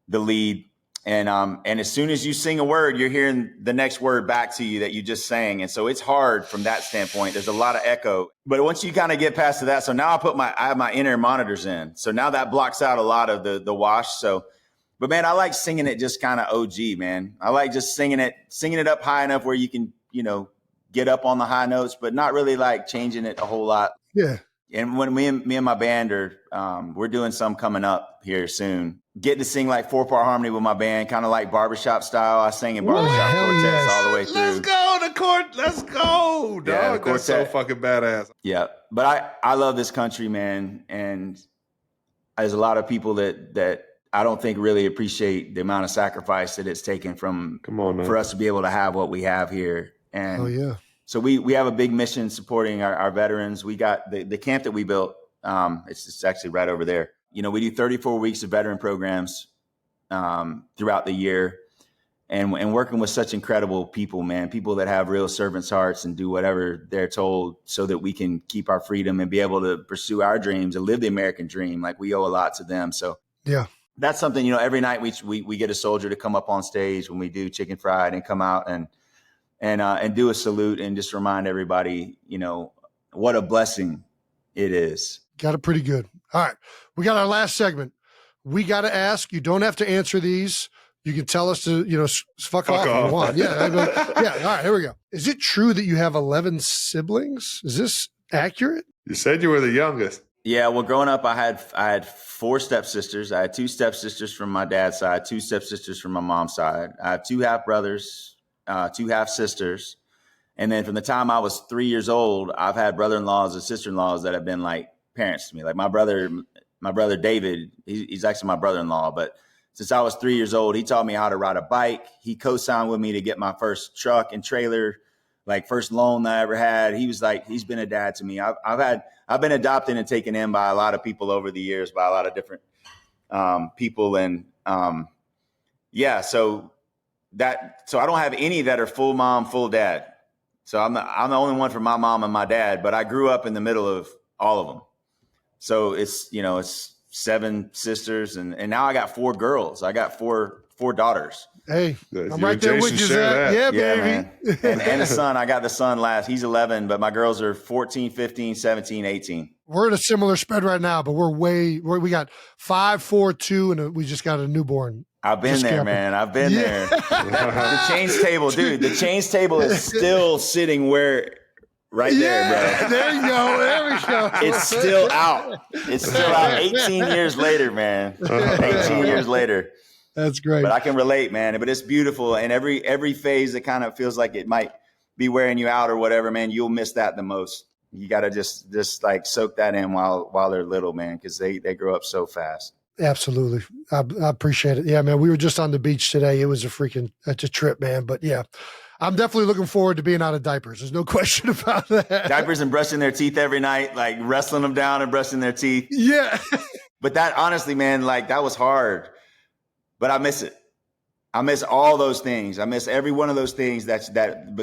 the lead. And as soon as you sing a word, you're hearing the next word back to you that you just sang. And so it's hard from that standpoint. There's a lot of echo. But once you kind of get past that, so now I have my in-ear monitors in. So now that blocks out a lot of the wash. So, but man, I like singing it just kind of OG, man. I like just singing it up high enough where you can, get up on the high notes, but not really like changing it a whole lot. Yeah. And when me and my band we're doing some coming up here soon. Getting to sing like 4-part harmony with my band, kind of like barbershop style. I sang in barbershop quartets all the way through. Let's go the court. Let's go, dog. Yeah, that's so fucking badass. Yeah, but I love this country, man, and there's a lot of people that I don't think really appreciate the amount of sacrifice that it's taken for us to be able to have what we have here. And so we have a big mission supporting our veterans. We got the camp that we built. It's actually right over there. We do 34 weeks of veteran programs throughout the year, and working with such incredible people, man, people that have real servants' hearts and do whatever they're told so that we can keep our freedom and be able to pursue our dreams and live the American dream. Like, we owe a lot to them. So yeah, that's something, every night we get a soldier to come up on stage when we do Chicken Fried and come out and do a salute and just remind everybody, what a blessing it is. Got it pretty good. All right. We got our last segment. We got to ask. You don't have to answer these. You can tell us to, fuck off if you want. Yeah. Yeah. All right. Here we go. Is it true that you have 11 siblings? Is this accurate? You said you were the youngest. Yeah. Well, growing up, I had 4 stepsisters. I had 2 stepsisters from my dad's side, 2 stepsisters from my mom's side. I have 2 half brothers, 2 half sisters. And then from the time I was 3 years old, I've had brother-in-laws and sister-in-laws that have been like parents to me. Like my brother David, he's actually my brother-in-law, but since I was 3 years old, he taught me how to ride a bike. He co-signed with me to get my first truck and trailer, like first loan that I ever had. He was like, he's been a dad to me. I've been adopted and taken in by a lot of people over the years, by a lot of different people. And so I don't have any that are full mom, full dad. So I'm the only one for my mom and my dad, but I grew up in the middle of all of them. So it's 7 sisters, and now I got 4 girls. I got four daughters. Hey, I'm right there with you, Zach. Yeah, baby. Man. And a son. I got the son last. He's 11, but my girls are 14, 15, 17, 18. We're in a similar spread right now, but we got 5, 4, 2, and we just got a newborn. I've been there, man. I've been there. The change table, dude. The change table is still sitting right there, bro. There you go. There we go. It's still out. It's still out 18 years later, man. 18 years later. That's great. But I can relate, man. But it's beautiful. And every phase that kind of feels like it might be wearing you out or whatever, man, you'll miss that the most. You got to just like soak that in while they're little, man, because they grow up so fast. Absolutely. I appreciate it. Yeah, man. We were just on the beach today. It was it's a trip, man. But yeah, I'm definitely looking forward to being out of diapers. There's no question about that. Diapers and brushing their teeth every night, like wrestling them down and brushing their teeth. Yeah. But that, honestly, man, like that was hard, but I miss it. I miss all those things. I miss every one of those things that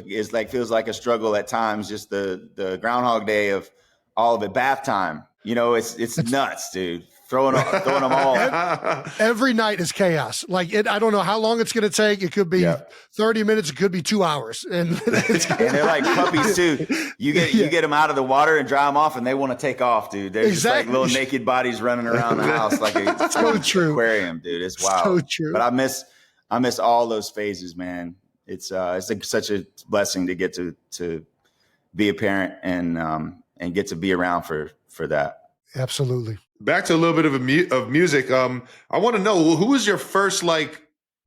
is like, feels like a struggle at times. Just the Groundhog Day of all of it. Bath time, it's nuts, dude. throwing them all. Every night is chaos. Like I don't know how long it's going to take. It could be 30 minutes. It could be 2 hours. And they're like puppies too. You get them out of the water and dry them off, and they want to take off, dude. They're just like little naked bodies running around the house like a so true aquarium, dude. It's wild. So true. But I miss all those phases, man. It's like such a blessing to get to be a parent and get to be around for that. Absolutely. Back to a little bit of music. I want to know, who was your first like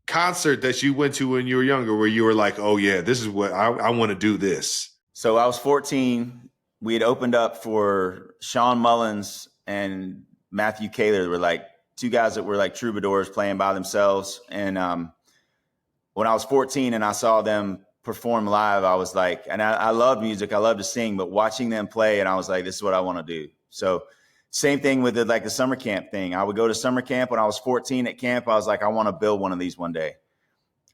concert that you went to when you were younger, where you were like, oh yeah, this is what I want to do this? So I was 14. We had opened up for Sean Mullins and Matthew Kaler. They were like two guys that were like troubadours playing by themselves. And when I was 14 and I saw them perform live, I was like, and I love music. I love to sing, but watching them play, and I was like, this is what I want to do. So same thing with the summer camp thing. I would go to summer camp when I was 14 at camp. I was like, I want to build one of these one day.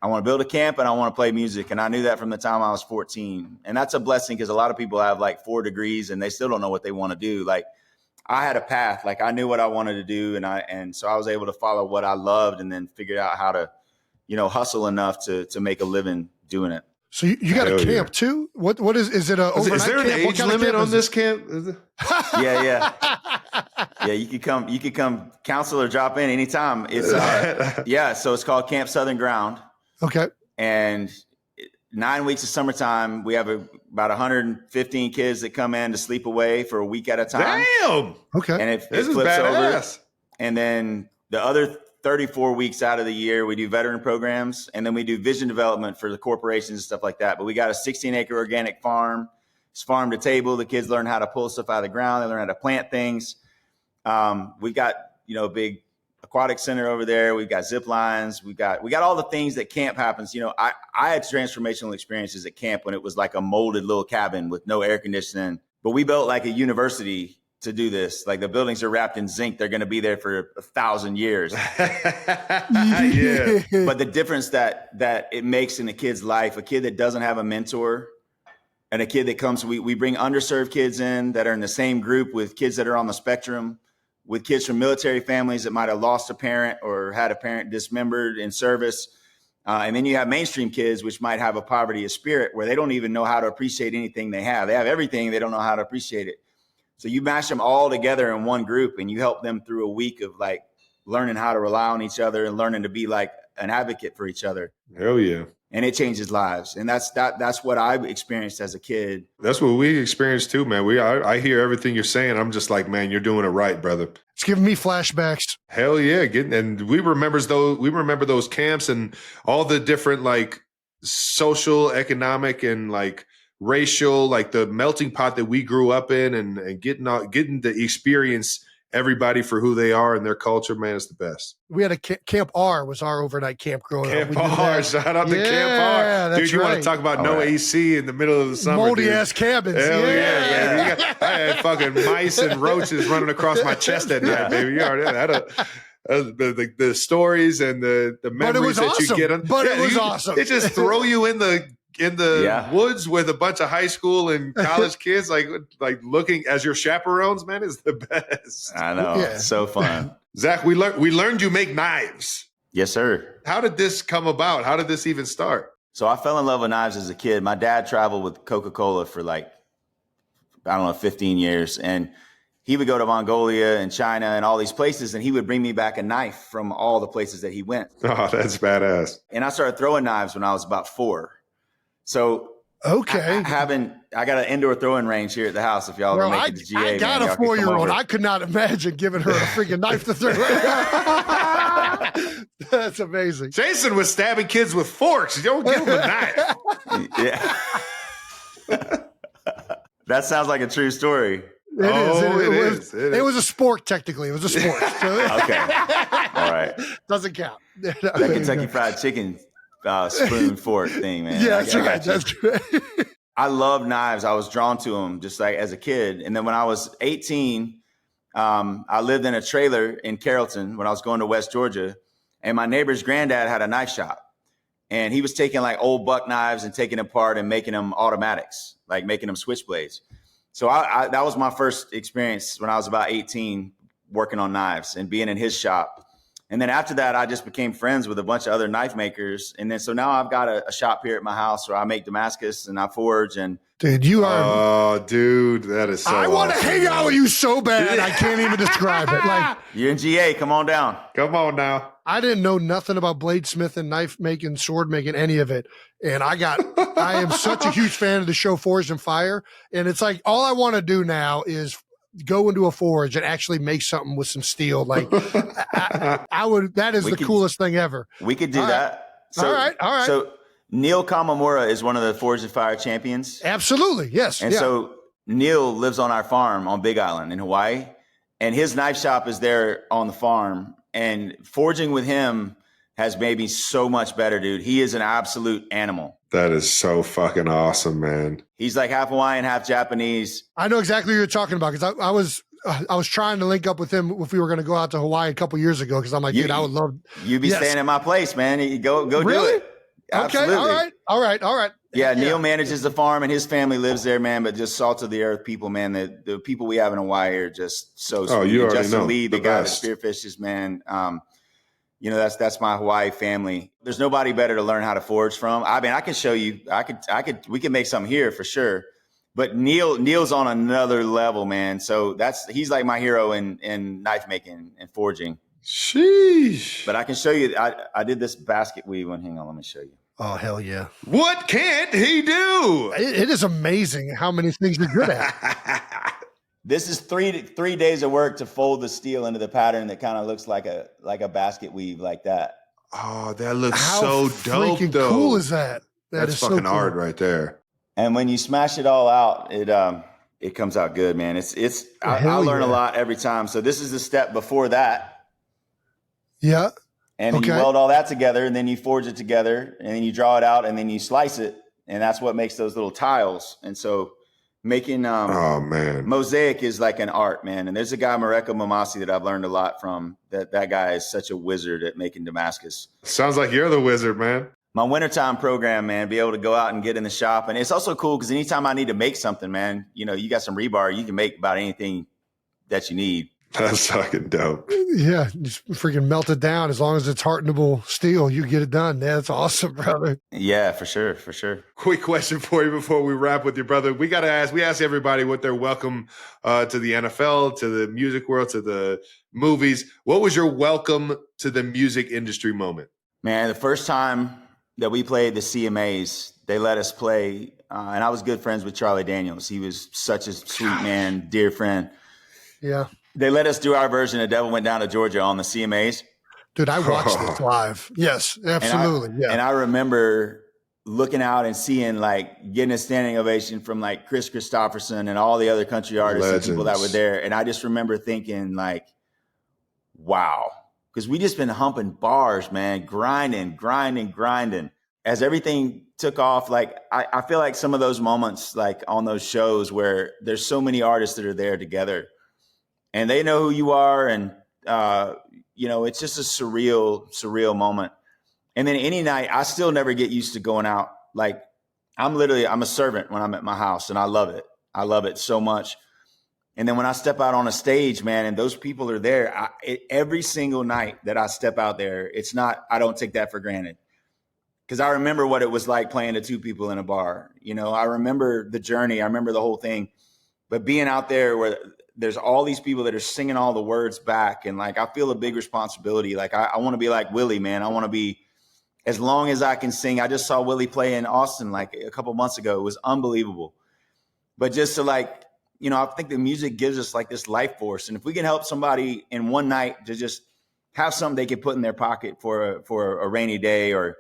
I want to build a camp and I want to play music. And I knew that from the time I was 14. And that's a blessing because a lot of people have like 4 degrees and they still don't know what they want to do. Like I had a path, like I knew what I wanted to do. And so I was able to follow what I loved and then figured out how to, hustle enough to make a living doing it. So you got a camp too? What is it? Is there an age limit on this camp? Yeah. Yeah, you could come counsel or drop in anytime. It's so it's called Camp Southern Ground. Okay. And 9 weeks of summertime, we have about 115 kids that come in to sleep away for a week at a time. Damn. Okay. And it This is flips badass. over. And then the other 34 weeks out of the year, we do veteran programs, and then we do vision development for the corporations and stuff like that. But we got a 16-acre organic farm. It's farm to table. The kids learn how to pull stuff out of the ground. They learn how to plant things. We've got, a big aquatic center over there. We've got zip lines. We got all the things that camp happens. I had transformational experiences at camp when it was like a molded little cabin with no air conditioning, but we built like a university to do this. Like the buildings are wrapped in zinc. They're going to be there for 1,000 years. Yeah. But the difference that it makes in a kid's life, a kid that doesn't have a mentor and a kid that comes, we bring underserved kids in that are in the same group with kids that are on the spectrum, with kids from military families that might have lost a parent or had a parent dismembered in service. And then you have mainstream kids, which might have a poverty of spirit where they don't even know how to appreciate anything they have. They have everything. They don't know how to appreciate it. So you mash them all together in one group and you help them through a week of like learning how to rely on each other and learning to be like an advocate for each other. Hell yeah. And it changes lives. And that's what I experienced as a kid. That's what we experienced too, man. I hear everything you're saying. I'm just like, man, you're doing it right, brother. It's giving me flashbacks. Hell yeah. And we remember those camps and all the different like social, economic, and like racial, like the melting pot that we grew up in and getting to experience everybody for who they are and their culture, man, is the best. We had a Camp R was our overnight camp growing Camp up. R, shout out to Camp R. Dude, you want to talk about no AC in the middle of the summer, moldy ass cabins. Hell yeah, baby. I had fucking mice and roaches running across my chest at night, baby. You already had the stories and the memories that you get. It was awesome. They just throw you in the woods with a bunch of high school and college kids, like looking as your chaperones, man, is the best. I know. Yeah. It's so fun. Zach, we learned you make knives. Yes, sir. How did this come about? How did this even start? So I fell in love with knives as a kid. My dad traveled with Coca-Cola for 15 years. And he would go to Mongolia and China and all these places, and he would bring me back a knife from all the places that he went. Oh, that's badass. And I started throwing knives when I was about 4. So okay, I got an indoor throwing range here at the house. If y'all ever make it to GA, I got a 4-year-old. I could not imagine giving her a freaking knife to throw. That's amazing. Jason was stabbing kids with forks. You don't give them a knife. Yeah, that sounds like a true story. It was a sport. Technically, it was a sport. Okay, all right, doesn't count. That Kentucky Fried Chicken spoon fork thing, man. Yeah, that's great. I love knives. I was drawn to them just like as a kid. And then when I was 18, I lived in a trailer in Carrollton when I was going to West Georgia. And my neighbor's granddad had a knife shop. And he was taking like old buck knives and taking them apart and making them automatics, like making them switchblades. So that was my first experience when I was about 18, working on knives and being in his shop. And then after that, I just became friends with a bunch of other knife makers. And then so now I've got a shop here at my house where I make Damascus and I forge. And dude, you are. Oh, dude, that is so I want to awesome, hang out with you so bad. I can't even describe it. Like, you're in GA. Come on down. Come on now. I didn't know nothing about bladesmithing, knife making, sword making, any of it. And I am such a huge fan of the show Forged in Fire. And it's like, all I want to do now is go into a forge and actually make something with some steel. Like I would, that is the coolest thing ever. We could do that. So, all right. So Neil Kamamura is one of the Forged in Fire champions. Absolutely. Yes. And so Neil lives on our farm on Big Island in Hawaii, and his knife shop is there on the farm. And forging with him has made me so much better, dude. He is an absolute animal. That is so fucking awesome, man. He's like half Hawaiian, half Japanese. I know exactly what you're talking about because I was trying to link up with him if we were going to go out to Hawaii a couple years ago because I'm like, dude, I would love. You be staying in my place, man. You go really? Do it. Absolutely. Okay. All right. Yeah, Neil manages the farm and his family lives there, man. But just salt of the earth people, man. The people we have in Hawaii are just so sweet. Oh, you already Justin know. Lee, the guy that spearfishes, man. That's my Hawaii family. There's nobody better to learn how to forge from. I mean, I can show you. We can make something here for sure. But Neil's on another level, man. So he's like my hero in knife making and forging. Sheesh. But I can show you. I did this basket weave one. Hang on, let me show you. Oh, hell yeah. What can't he do? It is amazing how many things you're good at. This is three days of work to fold the steel into the pattern that kind of looks like a basket weave like that. Oh, that looks how so dope, though. Cool is that? That's is fucking so cool. art right there. And when you smash it all out, it comes out good, man. I learn a lot every time. So this is the step before that. Yeah. And then you weld all that together, and then you forge it together, and then you draw it out, and then you slice it, and that's what makes those little tiles. And so making mosaic is like an art, man. And there's a guy, Mareko Mamasi, that I've learned a lot from. That guy is such a wizard at making Damascus. Sounds like you're the wizard, man. My wintertime program, man, be able to go out and get in the shop. And it's also cool because anytime I need to make something, man, you got some rebar, you can make about anything that you need. That's fucking dope. Yeah, just freaking melt it down. As long as it's hardenable steel, you get it done. Yeah, that's awesome, brother. Yeah, for sure. Quick question for you before we wrap with your brother. We ask everybody what their welcome to the NFL, to the music world, to the movies. What was your welcome to the music industry moment? Man, the first time that we played the CMAs, they let us play, and I was good friends with Charlie Daniels. He was such a sweet man, dear friend. Yeah. They let us do our version of Devil Went Down to Georgia on the CMAs. Dude, I watched this live. Yes, absolutely. And I remember looking out and seeing, like, getting a standing ovation from, like, Chris Christopherson and all the other country artists and people that were there. And I just remember thinking, like, wow. Because we just been humping bars, man, grinding. As everything took off, like, I feel like some of those moments, like, on those shows where there's so many artists that are there together, and they know who you are, and it's just a surreal moment. And then any night, I still never get used to going out. Like, I'm a servant when I'm at my house, and I love it. I love it so much. And then when I step out on a stage, man, and those people are there, every single night that I step out there, I don't take that for granted. Because I remember what it was like playing to two people in a bar. I remember the journey. I remember the whole thing. But being out there where there's all these people that are singing all the words back, and, like, I feel a big responsibility. Like, I want to be like Willie, man. I want to be, as long as I can sing. I just saw Willie play in Austin like a couple months ago. It was unbelievable. But just to, like, I think the music gives us, like, this life force. And if we can help somebody in one night to just have something they can put in their pocket for a rainy day, or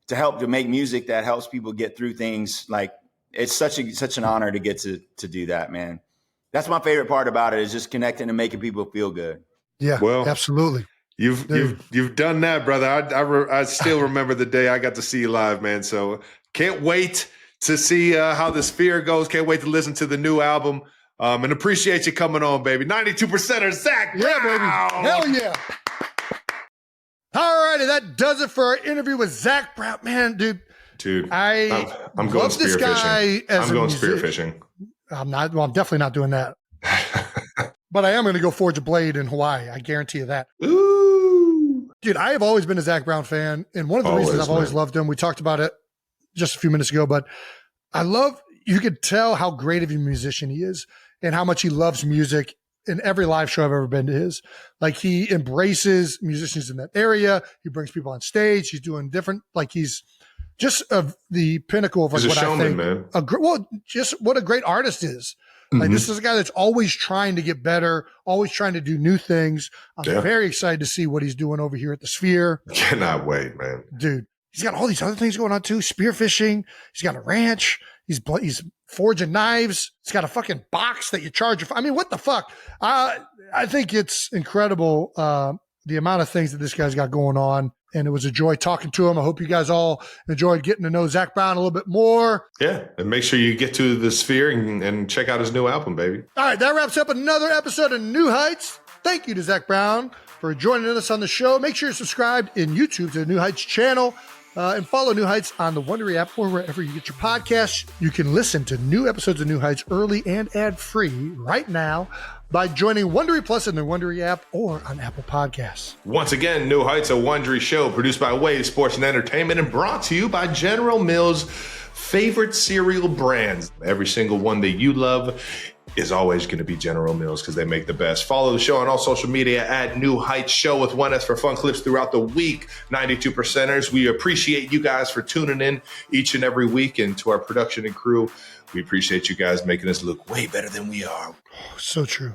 to help to make music that helps people get through things, like, it's such an honor to get to do that, man. That's my favorite part about it, is just connecting and making people feel good. Yeah, well, absolutely. You've done that, brother. I still remember the day I got to see you live, man. So can't wait to see how the Sphere goes. Can't wait to listen to the new album. And appreciate you coming on, baby. 92%er Zac Brown. Yeah, baby. Hell yeah. All righty, that does it for our interview with Zac Brown. Man, dude, I'm going spearfishing. I'm going spearfishing. I'm definitely not doing that. but I am going to go forge a blade in Hawaii. I guarantee you that. Ooh. Dude, I have always been a Zac Brown fan. And one of the reasons I've always loved him, we talked about it just a few minutes ago, but you could tell how great of a musician he is and how much he loves music in every live show I've ever been to his. Like, he embraces musicians in that area. He brings people on stage. He's doing different, like, he's just the pinnacle of like He's a what showman, I think. Man. Just what a great artist is. Like, this is a guy that's always trying to get better, always trying to do new things. I'm very excited to see what he's doing over here at the Sphere. Cannot wait, man. Dude, he's got all these other things going on too. Spearfishing. He's got a ranch. He's forging knives. He's got a fucking box that you charge. I mean, what the fuck? I think it's incredible the amount of things that this guy's got going on. And it was a joy talking to him. I hope you guys all enjoyed getting to know Zac Brown a little bit more. Yeah, and make sure you get to the Sphere and check out his new album, baby. All right, that wraps up another episode of New Heights. Thank you to Zac Brown for joining us on the show. Make sure you're subscribed in YouTube to the New Heights channel. And follow New Heights on the Wondery app or wherever you get your podcasts. You can listen to new episodes of New Heights early and ad-free right now by joining Wondery Plus in the Wondery app or on Apple Podcasts. Once again, New Heights, a Wondery show produced by Wave Sports and Entertainment and brought to you by General Mills' favorite cereal brands. Every single one that you love is always going to be General Mills because they make the best. Follow the show on all social media at New Heights Show with 1S for fun clips throughout the week. 92%ers. We appreciate you guys for tuning in each and every week. And to our production and crew, we appreciate you guys making us look way better than we are. So true.